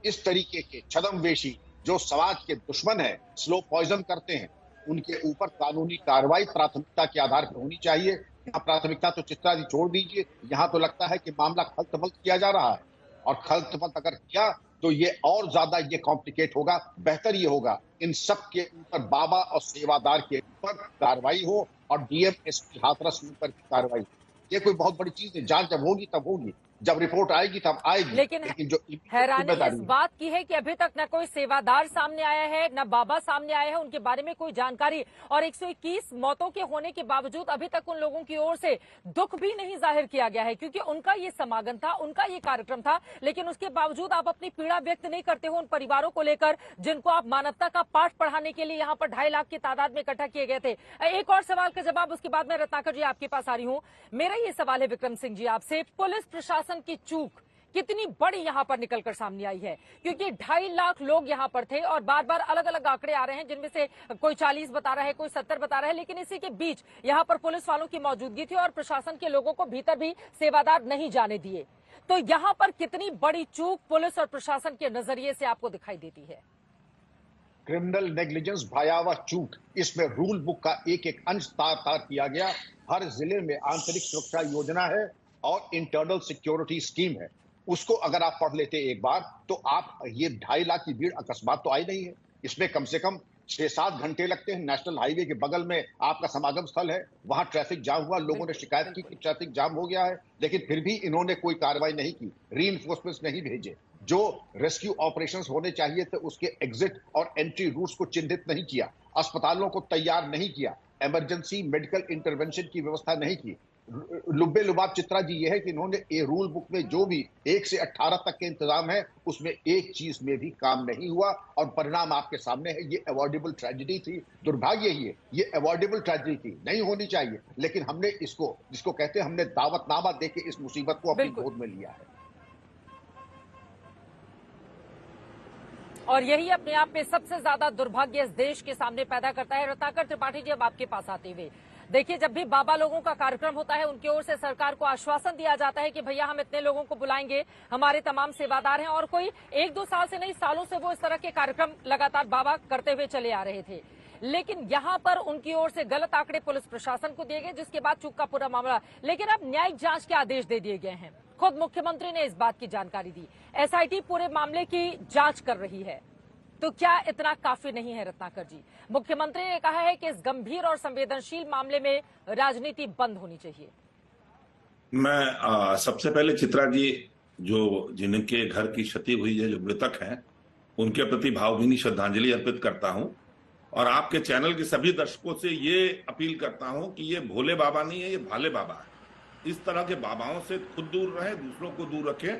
इस तरीके के छद्मवेशी जो समाज के दुश्मन है, स्लो पॉइजन करते हैं, उनके ऊपर कानूनी कार्रवाई प्राथमिकता के आधार पर होनी चाहिए। यहाँ प्राथमिकता तो चित्रा जी छोड़ दीजिए, यहाँ तो लगता है कि मामला खलतमल किया जा रहा है, और खलतमल अगर किया तो ये और ज्यादा ये कॉम्प्लिकेट होगा। बेहतर ये होगा इन सब के ऊपर बाबा और सेवादार के ऊपर कार्रवाई हो और डीएम एसपी हाथरस के ऊपर कार्रवाई। ये कोई बहुत बड़ी चीज है, जांच जब होगी तब होगी, जब रिपोर्ट आएगी तब आएगी। लेकिन जो हैरानी इस बात की है कि अभी तक न कोई सेवादार सामने आया है, न बाबा सामने आया है, उनके बारे में कोई जानकारी, और 121 मौतों के होने के बावजूद अभी तक उन लोगों की ओर से दुख भी नहीं जाहिर किया गया है, क्योंकि उनका ये समागम था, उनका ये कार्यक्रम था। लेकिन उसके बावजूद आप अपनी पीड़ा व्यक्त नहीं करते हो उन परिवारों को लेकर जिनको आप मानवता का पाठ पढ़ाने के लिए यहाँ पर 2.5 लाख की तादाद में इकट्ठा किए गए थे। एक और सवाल का जवाब, उसके बाद मैं रत्नाकर जी आपके पास आ रही हूँ। मेरा ये सवाल है विक्रम सिंह जी आपसे, पुलिस प्रशासन की चूक कितनी बड़ी यहाँ पर निकलकर सामने आई है? क्योंकि 2.5 लाख लोग यहाँ पर थे और बार बार अलग अलग आंकड़े आ रहे हैं, जिनमें से कोई 40 बता रहा है, कोई 70 बता रहा है, लेकिन इसी के बीच यहाँ पर पुलिस वालों की मौजूदगी थी और प्रशासन के लोगों को भीतर भी सेवादार नहीं जाने दिए। तो यहाँ पर कितनी बड़ी चूक पुलिस और प्रशासन के नजरिए से आपको दिखाई देती है? क्रिमिनल नेग्लिजेंस, भयावह चूक। इसमें रूल बुक का एक एक अंश तार तार किया गया। हर जिले में आंतरिक सुरक्षा योजना है और इंटरनल सिक्योरिटी स्कीम है। उसको अगर आप पढ़ लेते एक बार तो आप, ये 2.5 लाख की भीड़ अकस्मात तो आई नहीं है। इसमें कम से कम 6-7 घंटे लगते हैं। नेशनल हाईवे के बगल में आपका समागम स्थल है, वहां ट्रैफिक जाम हुआ, लोगों ने शिकायत की कि ट्रैफिक जाम हो गया है, लेकिन फिर भी इन्होंने कोई कार्रवाई नहीं की, रीइंफोर्समेंट्स नहीं भेजे। जो रेस्क्यू ऑपरेशंस होने चाहिए थे उसके एग्जिट और एंट्री रूट्स को चिन्हित नहीं किया, अस्पतालों को तैयार नहीं किया, इमरजेंसी मेडिकल इंटरवेंशन की व्यवस्था नहीं की। लुब्बे लुबाब चित्रा जी ये है कि इन्होंने ये रूल बुक में जो भी 1 से 18 तक के इंतजाम है उसमें एक चीज में भी काम नहीं हुआ और परिणाम आपके सामने है। ये अवॉइडेबल ट्रेजेडी थी, दुर्भाग्य ही है, ये अवॉइडेबल ट्रेजेडी थी, नहीं होनी चाहिए, लेकिन हमने इसको जिसको कहते हैं हमने दावतनामा देके इस मुसीबत को अपनी गोद में लिया है। और यही अपने आप में सबसे ज्यादा दुर्भाग्य इस देश के सामने पैदा करता है। रत्नाकर त्रिपाठी जी, अब आपके पास आते हुए देखिए, जब भी बाबा लोगों का कार्यक्रम होता है उनकी ओर से सरकार को आश्वासन दिया जाता है कि भैया हम इतने लोगों को बुलाएंगे, हमारे तमाम सेवादार हैं, और कोई 1-2 साल से नहीं सालों से वो इस तरह के कार्यक्रम लगातार बाबा करते हुए चले आ रहे थे। लेकिन यहाँ पर उनकी ओर से गलत आंकड़े पुलिस प्रशासन को दिए गए, जिसके बाद चूक का पूरा मामला। लेकिन अब न्यायिक जांच के आदेश दे दिए गए हैं, खुद मुख्यमंत्री ने इस बात की जानकारी दी, एसआईटी पूरे मामले की जांच कर रही है। तो क्या इतना काफी नहीं है रत्नाकर जी? मुख्यमंत्री ने कहा है कि इस गंभीर और संवेदनशील मामले में राजनीति बंद होनी चाहिए। मैं सबसे पहले चित्रा जी जिनके घर की क्षति हुई है, जो मृतक हैं, उनके प्रति भावभीनी श्रद्धांजलि अर्पित करता हूं और आपके चैनल के सभी दर्शकों से ये अपील करता हूं कि ये भोले बाबा नहीं है, ये भाले बाबा है। इस तरह के बाबाओं से खुद दूर रहें, दूसरों को दूर रखें,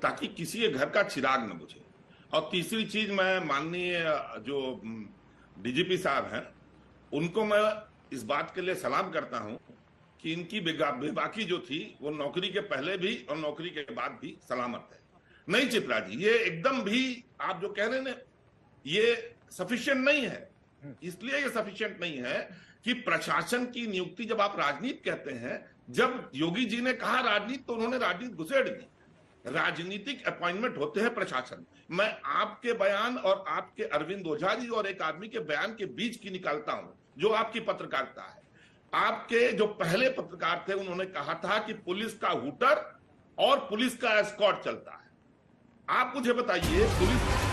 ताकि किसी के घर का चिराग न बुझे। और तीसरी चीज, मैं माननीय जो डीजीपी साहब हैं उनको मैं इस बात के लिए सलाम करता हूं कि इनकी बेबाकी जो थी वो नौकरी के पहले भी और नौकरी के बाद भी सलामत है। नहीं चित्रा जी, ये एकदम भी आप जो कह रहे हैं ना, ये सफिशिएंट नहीं है। इसलिए ये सफिशिएंट नहीं है कि प्रशासन की नियुक्ति, जब आप राजनीति कहते हैं, जब योगी जी ने कहा राजनीति तो उन्होंने राजनीति घुसेड़ दी। राजनीतिक अपॉइंटमेंट होते हैं प्रशासन। मैं आपके बयान और आपके अरविंद ओझा जी और एक आदमी के बयान के बीच की निकालता हूं, जो आपकी पत्रकारिता है। आपके जो पहले पत्रकार थे उन्होंने कहा था कि पुलिस का हूटर और पुलिस का एस्कॉर्ट चलता है। आप मुझे बताइए, पुलिस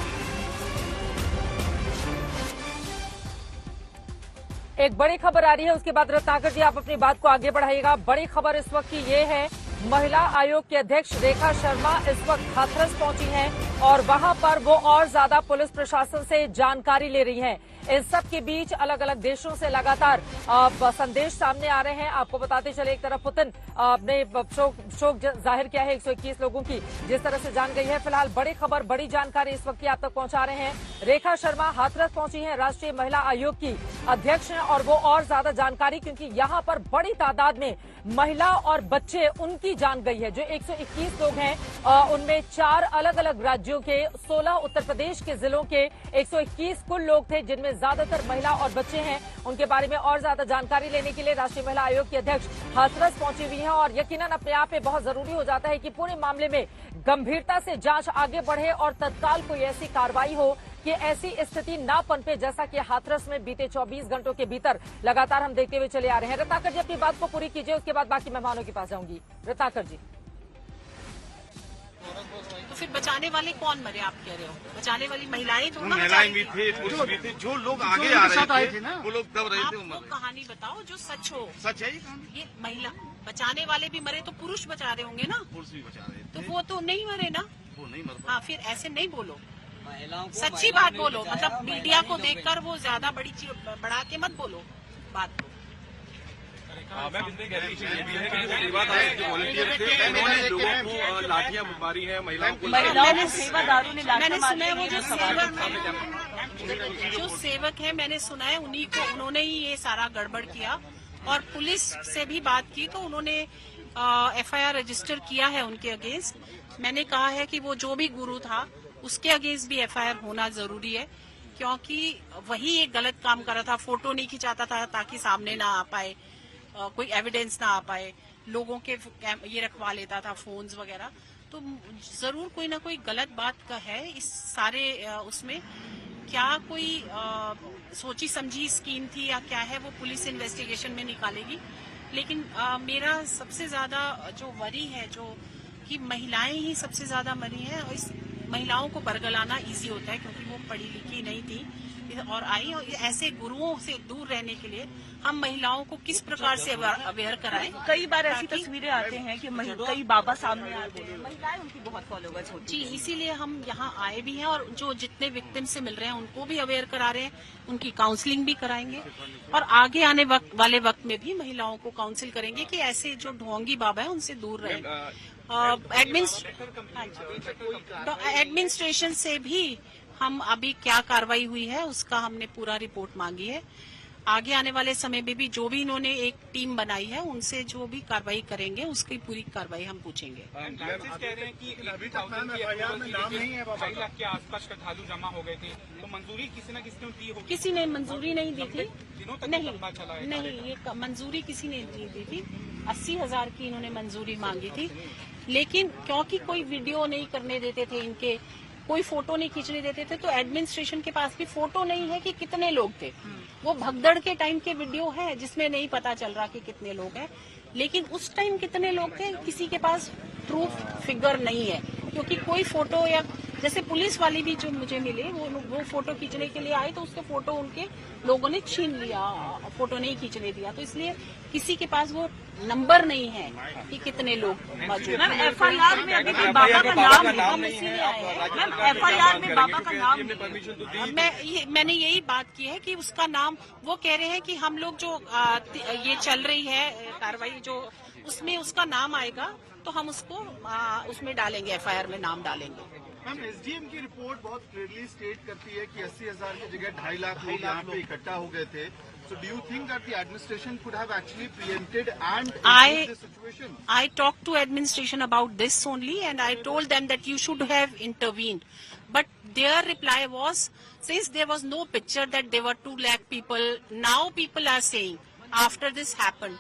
एक बड़ी खबर आ रही है, उसके बाद रत्नाकर जी आप अपनी बात को आगे बढ़ाइएगा। बड़ी खबर इस वक्त की ये है, महिला आयोग की अध्यक्ष रेखा शर्मा इस वक्त हाथरस पहुंची हैं और वहां पर वो और ज्यादा पुलिस प्रशासन से जानकारी ले रही हैं। इन सब के बीच अलग अलग देशों से लगातार संदेश सामने आ रहे हैं। आपको बताते चले, एक तरफ पुतिन ने शोक जाहिर किया है 121 लोगों की, जिस तरह से जान गई है। फिलहाल बड़ी खबर, बड़ी जानकारी इस वक्त की आप तक पहुंचा रहे हैं। रेखा शर्मा हाथरस पहुंची हैं, राष्ट्रीय महिला आयोग की अध्यक्ष हैं, और वो और ज्यादा जानकारी, क्योंकि यहाँ पर बड़ी तादाद में महिला और बच्चे उनकी जान गई है। जो 121 लोग हैं उनमें 4 अलग अलग राज्यों के, 16 उत्तर प्रदेश के जिलों के 121 कुल लोग थे, जिनमें ज्यादातर महिला और बच्चे हैं। उनके बारे में और ज्यादा जानकारी लेने के लिए राष्ट्रीय महिला आयोग की अध्यक्ष हाथरस पहुंची हुई हैं और यकीनन अपने आप में बहुत जरूरी हो जाता है कि पूरे मामले में गंभीरता से जांच आगे बढ़े और तत्काल कोई ऐसी कार्रवाई हो कि ऐसी स्थिति ना पनपे, जैसा कि हाथरस में बीते 24 घंटों के भीतर लगातार हम देखते हुए चले आ रहे हैं। रत्नाकर जी अपनी बात को पूरी कीजिए, उसके बाद बाकी मेहमानों के पास जाऊंगी। रत्नाकर जी, तो फिर बचाने वाले कौन मरे? आप कह रहे हो बचाने वाली महिलाएं थी, महिलाएं भी थे, पुरुष भी थे, जो लोग आगे आ रहे थे ना, वो लोग दब रहे थे। आप कहानी बताओ जो सच हो। सच है ये कहानी। ये महिला बचाने वाले भी मरे तो पुरुष बचा रहे होंगे ना? पुरुष भी बचा रहे थे, तो वो तो नहीं मरे ना? वो नहीं मर। हाँ, फिर ऐसे नहीं बोलो, सच्ची बात बोलो। मतलब मीडिया को देखकर वो ज्यादा बड़ी चीज बढ़ा के मत बोलो बात को। लाठियां मारी है महिलाओं को। मैंने सुना है वो जो सेवक है, मैंने सुना है उन्होंने ही ये सारा गड़बड़ किया। और पुलिस से भी बात की तो उन्होंने एफआईआर रजिस्टर किया है उनके अगेंस्ट। मैंने कहा है कि वो जो भी गुरु था उसके अगेंस्ट भी एफआईआर होना जरूरी है, क्योंकि वही एक गलत काम कर रहा था। फोटो नहीं खिंचाता था ताकि सामने ना आ पाए, कोई एविडेंस ना आ पाए, लोगों के ये रखवा लेता था फोन्स वगैरह। तो जरूर कोई ना कोई गलत बात का है इस सारे उसमें। क्या कोई सोची समझी स्कीम थी या क्या है, वो पुलिस इन्वेस्टिगेशन में निकालेगी। लेकिन मेरा सबसे ज्यादा जो वरी है जो कि महिलाएं ही सबसे ज्यादा मरी हैं, और इस महिलाओं को बरगलाना इजी होता है क्योंकि वो पढ़ी लिखी नहीं थी, और आई, और ऐसे गुरुओं से दूर रहने के लिए हम महिलाओं को किस प्रकार से अवेयर कराएं। कई बार ऐसी तस्वीरें आते हैं कि कई बाबा सामने आते हैं, महिलाएं उनकी बहुत फॉलोवर्स होती जी, इसीलिए हम यहाँ आए भी हैं और जो जितने विक्टिम से मिल रहे हैं उनको भी अवेयर करा रहे हैं, उनकी काउंसलिंग भी कराएंगे और आगे आने वाले वक्त में भी महिलाओं को काउंसिल करेंगे कि ऐसे जो ढोंगी बाबा है उनसे दूर रहें। एडमिनिस्ट्रेशन से भी हम अभी क्या कार्रवाई हुई है उसका हमने पूरा रिपोर्ट मांगी है। आगे आने वाले समय में भी जो भी इन्होंने एक टीम बनाई है उनसे जो भी कार्रवाई करेंगे उसकी पूरी कार्रवाई हम पूछेंगे। कह रहे हैं कि नाम नहीं है, 2 लाख के आसपास श्रद्धालु जमा हो गए थे, तो मंजूरी किसी न किसी ने दी होगी? किसी ने मंजूरी नहीं दी थी, नहीं ये मंजूरी किसी ने नहीं दी थी। 80,000 की इन्होंने मंजूरी मांगी थी, लेकिन क्योंकि कोई वीडियो नहीं करने देते थे, इनके कोई फोटो नहीं खींचने देते थे, तो एडमिनिस्ट्रेशन के पास भी फोटो नहीं है कि कितने लोग थे। वो भगदड़ के टाइम के वीडियो है जिसमें नहीं पता चल रहा कि कितने लोग हैं, लेकिन उस टाइम कितने लोग थे किसी के पास प्रूफ फिगर नहीं है, क्योंकि कोई फोटो या जैसे पुलिस वाली भी जो मुझे मिले वो फोटो खींचने के लिए आए तो उसके फोटो उनके लोगों ने छीन लिया, फोटो नहीं खींचने दिया, तो इसलिए किसी के पास वो नंबर नहीं है कि कितने लोग मौजूद हैं। FIR में अभी भी बाबा का नाम हम इसीलिए आए हैं मैम, FIR में बाबा का नाम मैंने यही बात की है कि उसका नाम वो कह रहे हैं कि हम लोग जो ये चल रही है कार्रवाई जो उसमें उसका नाम आएगा तो हम उसको उसमें डालेंगे, FIR में नाम डालेंगे। मैम, SDM की रिपोर्ट बहुत क्लियरली स्टेट करती है कि 80,000 की जगह 2.5 लाख लोग यहाँ पे इकट्ठा हो गए थे। So do you think that the administration could have actually preempted and improved the situation? I talked to administration about this only, and I told them that you should have intervened. But their reply was, since there was no picture that there were 2 lakh people, now people are saying after this happened.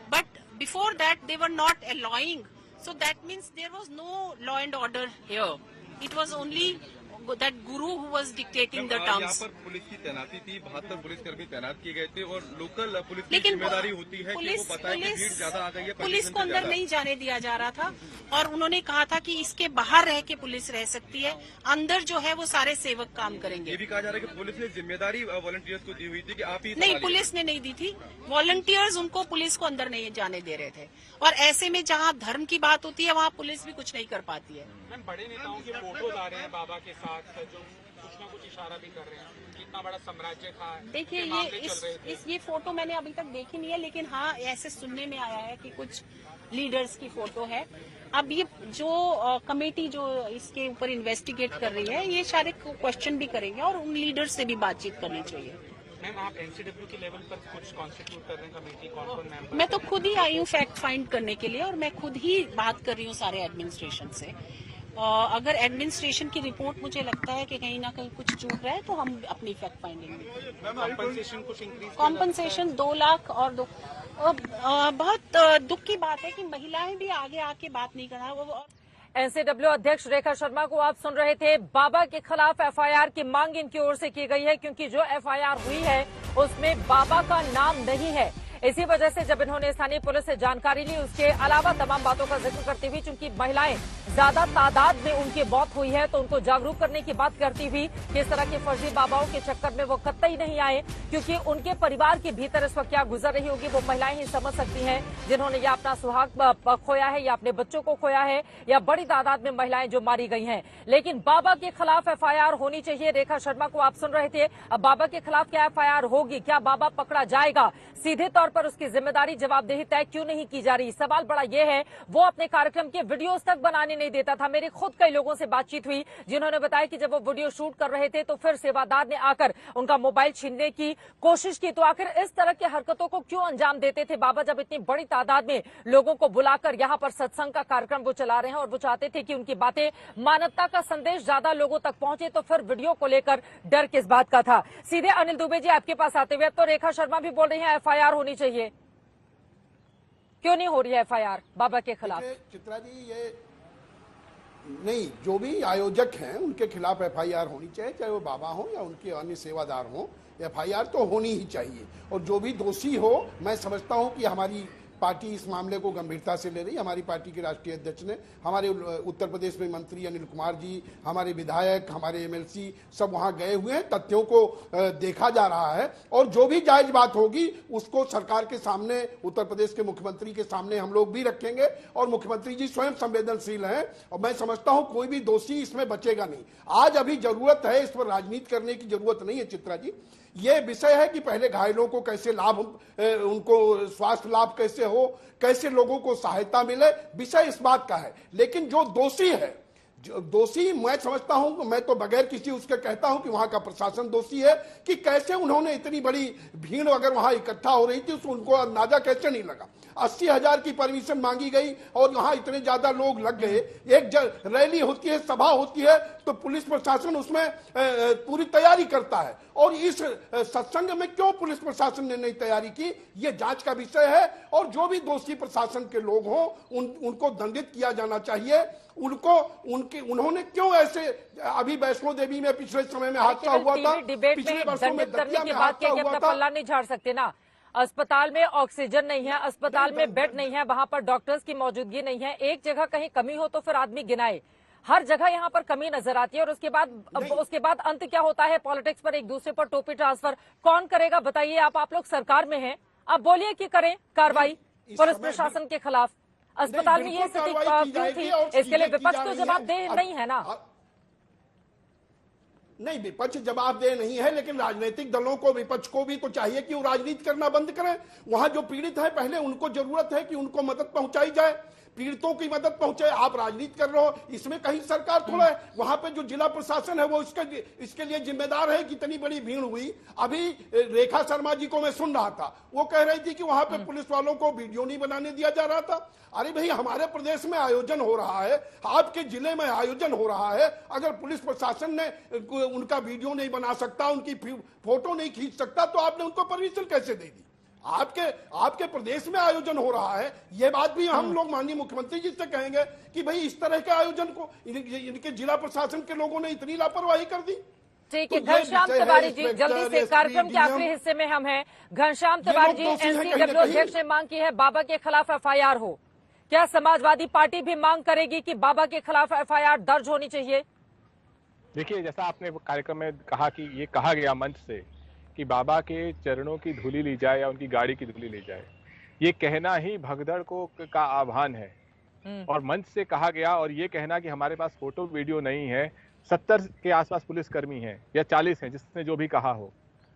But before that they were not allowing. So that means there was no law and order here. It was only that guru who was dictating the terms. यहाँ पर पुलिस की तैनाती थी, 72 पुलिसकर्मी तैनात किए गए थे और लोकल पुलिस की जिम्मेदारी होती है कि वो बताए कि भीड़ ज्यादा आ गई है। पुलिस को अंदर नहीं जाने दिया जा रहा था और उन्होंने कहा था कि इसके बाहर रह के पुलिस रह सकती है, अंदर जो है वो सारे सेवक काम करेंगे। ये भी कहा जा रहा है कि पुलिस ने जिम्मेदारी वॉलंटियर्स को दी हुई थी कि आप ही नहीं, पुलिस ने नहीं दी थी, वॉलंटियर्स उनको पुलिस को अंदर नहीं जाने दे रहे थे। और ऐसे में जहाँ धर्म की बात होती है वहाँ पुलिस भी कुछ नहीं कर पाती है। बड़े नेताओं के फोटोज आ रहे हैं बाबा के साथ जो कुछ न कुछ इशारा भी कर रहे हैं, कितना बड़ा साम्राज्य था। देखिए ये फोटो मैंने अभी तक देखी नहीं है, लेकिन हाँ ऐसे सुनने में आया है कि कुछ लीडर्स की फोटो है। अब ये जो कमेटी जो इसके ऊपर इन्वेस्टिगेट कर रही है ये सारे क्वेश्चन भी करेंगे और उन लीडर्स से भी बातचीत करनी चाहिए। मैम, आप NCW के लेवल पर कुछ कॉन्स्टिट्यूट कर रहे हैं कमेटी, कौन मेंबर? मैं तो खुद ही आई हूँ फैक्ट फाइंड करने के लिए और मैं खुद ही बात कर रही हूँ सारे एडमिनिस्ट्रेशन से। अगर एडमिनिस्ट्रेशन की रिपोर्ट मुझे लगता है कि कहीं ना कहीं कुछ चूक रहा है तो हम अपनी फैक्ट फाइंडिंग कॉम्पनसेशन 2 लाख और बहुत दुख की बात है कि महिलाएं भी आगे आके बात नहीं कर रहा। NCW अध्यक्ष रेखा शर्मा को आप सुन रहे थे। बाबा के खिलाफ FIR की मांग इनकी ओर से की गई है क्योंकि जो FIR हुई है उसमें बाबा का नाम नहीं है। इसी वजह से जब इन्होंने स्थानीय पुलिस से जानकारी ली उसके अलावा तमाम बातों का जिक्र करती हुई, चूंकि महिलाएं ज्यादा तादाद में उनकी मौत हुई है तो उनको जागरूक करने की बात करती हुई कि इस तरह के फर्जी बाबाओं के चक्कर में वो कतई नहीं आए, क्योंकि उनके परिवार के भीतर इस वक्त क्या गुजर रही होगी वो महिलाएं ही समझ सकती हैं, जिन्होंने या अपना सुहाग खोया है या अपने बच्चों को खोया है या बड़ी तादाद में महिलाएं जो मारी गई हैं। लेकिन बाबा के खिलाफ FIR होनी चाहिए। रेखा शर्मा को आप सुन रहे थे। अब बाबा के खिलाफ क्या FIR होगी, क्या बाबा पकड़ा जाएगा, सीधे तौर पर उसकी जिम्मेदारी जवाबदेही तय क्यों नहीं की जा रही? सवाल बड़ा यह है। वो अपने कार्यक्रम के वीडियोस तक बनाने नहीं देता था। मेरी खुद कई लोगों से बातचीत हुई जिन्होंने बताया कि जब वो वीडियो शूट कर रहे थे तो फिर सेवादार ने आकर उनका मोबाइल छीनने की कोशिश की। तो आखिर इस तरह की हरकतों को क्यों अंजाम देते थे बाबा, जब इतनी बड़ी तादाद में लोगों को बुलाकर यहाँ पर सत्संग का कार्यक्रम वो चला रहे हैं और वो चाहते थे कि उनकी बातें, मानवता का संदेश ज्यादा लोगों तक पहुंचे, तो फिर वीडियो को लेकर डर किस बात का था? सीधे अनिल दुबे जी आपके पास आते हुए, तो रेखा शर्मा भी बोल रही है FIR होनी चाहिए, क्यों नहीं हो रही है FIR बाबा के खिलाफ? चित्रा जी, ये नहीं, जो भी आयोजक हैं उनके खिलाफ FIR होनी चाहिए, चाहे वो बाबा हो या उनके अन्य सेवादार हो। FIR तो होनी ही चाहिए और जो भी दोषी हो, मैं समझता हूं कि हमारी पार्टी इस मामले को गंभीरता से ले रही है। हमारी पार्टी के राष्ट्रीय अध्यक्ष ने, हमारे उत्तर प्रदेश में मंत्री अनिल कुमार जी, हमारे विधायक, हमारे एमएलसी सब वहां गए हुए हैं। तथ्यों को देखा जा रहा है और जो भी जायज बात होगी उसको सरकार के सामने, उत्तर प्रदेश के मुख्यमंत्री के सामने हम लोग भी रखेंगे। और मुख्यमंत्री जी स्वयं संवेदनशील हैं और मैं समझता हूं कोई भी दोषी इसमें बचेगा नहीं। आज अभी जरूरत है, इस पर राजनीति करने की जरूरत नहीं है चित्रा जी। ये विषय है कि पहले घायलों को कैसे लाभ, उनको स्वास्थ्य लाभ कैसे हो, कैसे लोगों को सहायता मिले, विषय इस बात का है। लेकिन जो दोषी है, दोषी मैं समझता हूं, मैं तो बगैर किसी उसके कहता हूं कि वहां का प्रशासन दोषी है कि कैसे उन्होंने इतनी बड़ी भीड़ अगर वहां इकट्ठा हो रही थी तो उनको अंदाजा कैसे नहीं लगा। 80,000 की परमिशन मांगी गई और वहां इतने ज्यादा लोग लग गए। एक रैली होती है, सभा होती है तो पुलिस प्रशासन उसमें पूरी तैयारी करता है और इस सत्संग में क्यों पुलिस प्रशासन ने नहीं तैयारी की, ये जांच का विषय है। और जो भी दोषी प्रशासन के लोग हों उनको दंडित किया जाना चाहिए। उन्होंने क्यों ऐसे, अभी वैष्णो देवी में पिछले समय में हादसा हुआ था, पिछले वर्षों में दतिया में हादसा हुआ था। पल्ला नहीं झाड़ सकते ना। अस्पताल में ऑक्सीजन नहीं है, अस्पताल में बेड नहीं है, वहां पर डॉक्टर्स की मौजूदगी नहीं है। एक जगह कहीं कमी हो तो फिर आदमी गिनाए। हर जगह यहाँ पर कमी नजर आती है और उसके बाद अंत क्या होता है, पॉलिटिक्स पर एक दूसरे पर टोपी ट्रांसफर कौन करेगा बताइए। आप लोग सरकार में हैं, आप बोलिए कि करें कार्रवाई पुलिस प्रशासन के खिलाफ। अस्पताल में ये स्थिति क्यों थी, इसके लिए विपक्ष तो जवाबदेह नहीं है ना। नहीं, विपक्ष जवाबदेह नहीं है, लेकिन राजनीतिक दलों को, विपक्ष को भी तो चाहिए कि वो राजनीति करना बंद करें। वहां जो पीड़ित है पहले उनको जरूरत है कि उनको मदद पहुंचाई जाए, पीड़ितों की मदद पहुंचे। आप राजनीति कर रहे हो, इसमें कहीं सरकार थोड़ा है। वहां पे जो जिला प्रशासन है वो इसके लिए जिम्मेदार है। कितनी बड़ी भीड़ हुई, अभी रेखा शर्मा जी को मैं सुन रहा था, वो कह रही थी कि वहां पे पुलिस वालों को वीडियो नहीं बनाने दिया जा रहा था। अरे भाई, हमारे प्रदेश में आयोजन हो रहा है, आपके जिले में आयोजन हो रहा है, अगर पुलिस प्रशासन ने उनका वीडियो नहीं बना सकता, उनकी फोटो नहीं खींच सकता, तो आपने उनको परमिशन कैसे दे दी? आपके प्रदेश में आयोजन हो रहा है, ये बात भी हम लोग माननीय मुख्यमंत्री जी से कहेंगे कि भाई इस तरह के आयोजन को इनके जिला प्रशासन के लोगों ने इतनी लापरवाही कर दी। ठीक है, घनश्याम तिवारी जी, जल्दी से कार्यक्रम के आखिरी हिस्से में हम हैं। घनश्याम तिवारी जी, एनसीडब्ल्यू अध्यक्ष ने मांग की है बाबा के खिलाफ एफआईआर हो। क्या समाजवादी पार्टी भी मांग करेगी कि बाबा के खिलाफ एफआईआर दर्ज होनी चाहिए? देखिए, जैसा आपने कार्यक्रम में कहा कि ये कहा गया मंच से कि बाबा के चरणों की धूली ली जाए या उनकी गाड़ी की धूली ली जाए, ये कहना ही भगदड़ का आह्वान है। और मंच से कहा गया, और ये कहना कि हमारे पास फोटो वीडियो नहीं है। 70 के आसपास पुलिसकर्मी हैं या 40 हैं, जिसने जो भी कहा हो,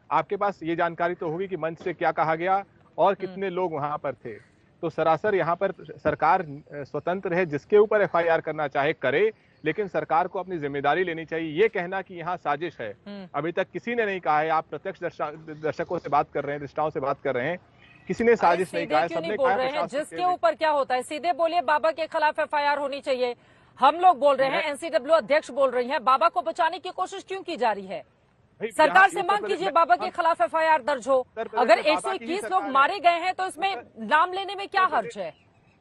आपके पास ये जानकारी तो होगी कि मंच से क्या कहा गया और कितने लोग वहां पर थे। तो सरासर यहाँ पर सरकार स्वतंत्र है, जिसके ऊपर एफआईआर करना चाहे करे, लेकिन सरकार को अपनी जिम्मेदारी लेनी चाहिए। ये कहना कि यहाँ साजिश है, अभी तक किसी ने नहीं कहा है। आप प्रत्यक्ष दर्शकों से बात कर रहे हैं, दृष्टाओं से बात कर रहे हैं, किसी ने साजिश नहीं कहा है। सबने कहा जिसके ऊपर क्या होता है, सीधे बोलिए बाबा के खिलाफ एफआईआर होनी चाहिए। हम लोग बोल रहे हैं, एनसीडब्ल्यू अध्यक्ष बोल रही है, बाबा को बचाने की कोशिश क्यों की जा रही है? सरकार से मांग कीजिए बाबा के खिलाफ एफआईआर दर्ज हो। अगर 121 लोग मारे गए हैं तो इसमें नाम लेने में क्या हर्ज है?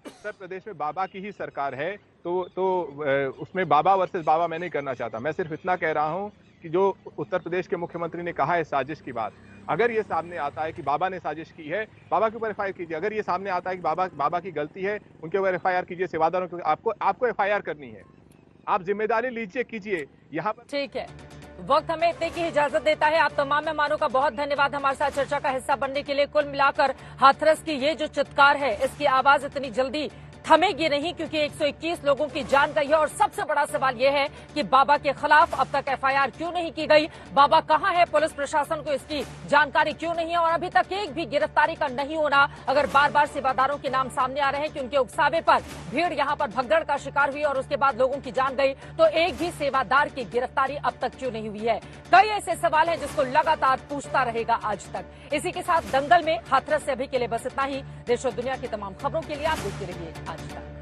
उत्तर प्रदेश में बाबा की ही सरकार है, तो उसमें बाबा वर्सेस बाबा मैं नहीं करना चाहता। मैं सिर्फ इतना कह रहा हूं कि जो उत्तर प्रदेश के मुख्यमंत्री ने कहा है साजिश की बात, अगर ये सामने आता है कि बाबा ने साजिश की है, बाबा के ऊपर एफआईआर कीजिए। अगर ये सामने आता है कि बाबा की गलती है, उनके ऊपर एफआईआर कीजिए। सेवादारों के आपको एफआईआर करनी है, आप जिम्मेदारी लीजिए, कीजिए। यहाँ पर ठीक है, वक्त हमें इतने की इजाजत देता है। आप तमाम मेहमानों का बहुत धन्यवाद हमारे साथ चर्चा का हिस्सा बनने के लिए। कुल मिलाकर हाथरस की ये जो चित्कार है, इसकी आवाज इतनी जल्दी थमेगी नहीं, क्योंकि 121 लोगों की जान गई है। और सबसे बड़ा सवाल यह है कि बाबा के खिलाफ अब तक एफआईआर क्यों नहीं की गई, बाबा कहां है, पुलिस प्रशासन को इसकी जानकारी क्यों नहीं है और अभी तक एक भी गिरफ्तारी का नहीं होना। अगर बार बार सेवादारों के नाम सामने आ रहे हैं कि उनके उकसावे पर भीड़ यहां पर भगदड़ का शिकार हुई और उसके बाद लोगों की जान गई, तो एक भी सेवादार की गिरफ्तारी अब तक क्यों नहीं हुई है? कई ऐसे सवाल हैं जिसको लगातार पूछता रहेगा आज तक। इसी के साथ दंगल में हाथरस से अभी के लिए बस इतना ही। देश और दुनिया की तमाम खबरों के लिए आप देखते रहिए आज तक।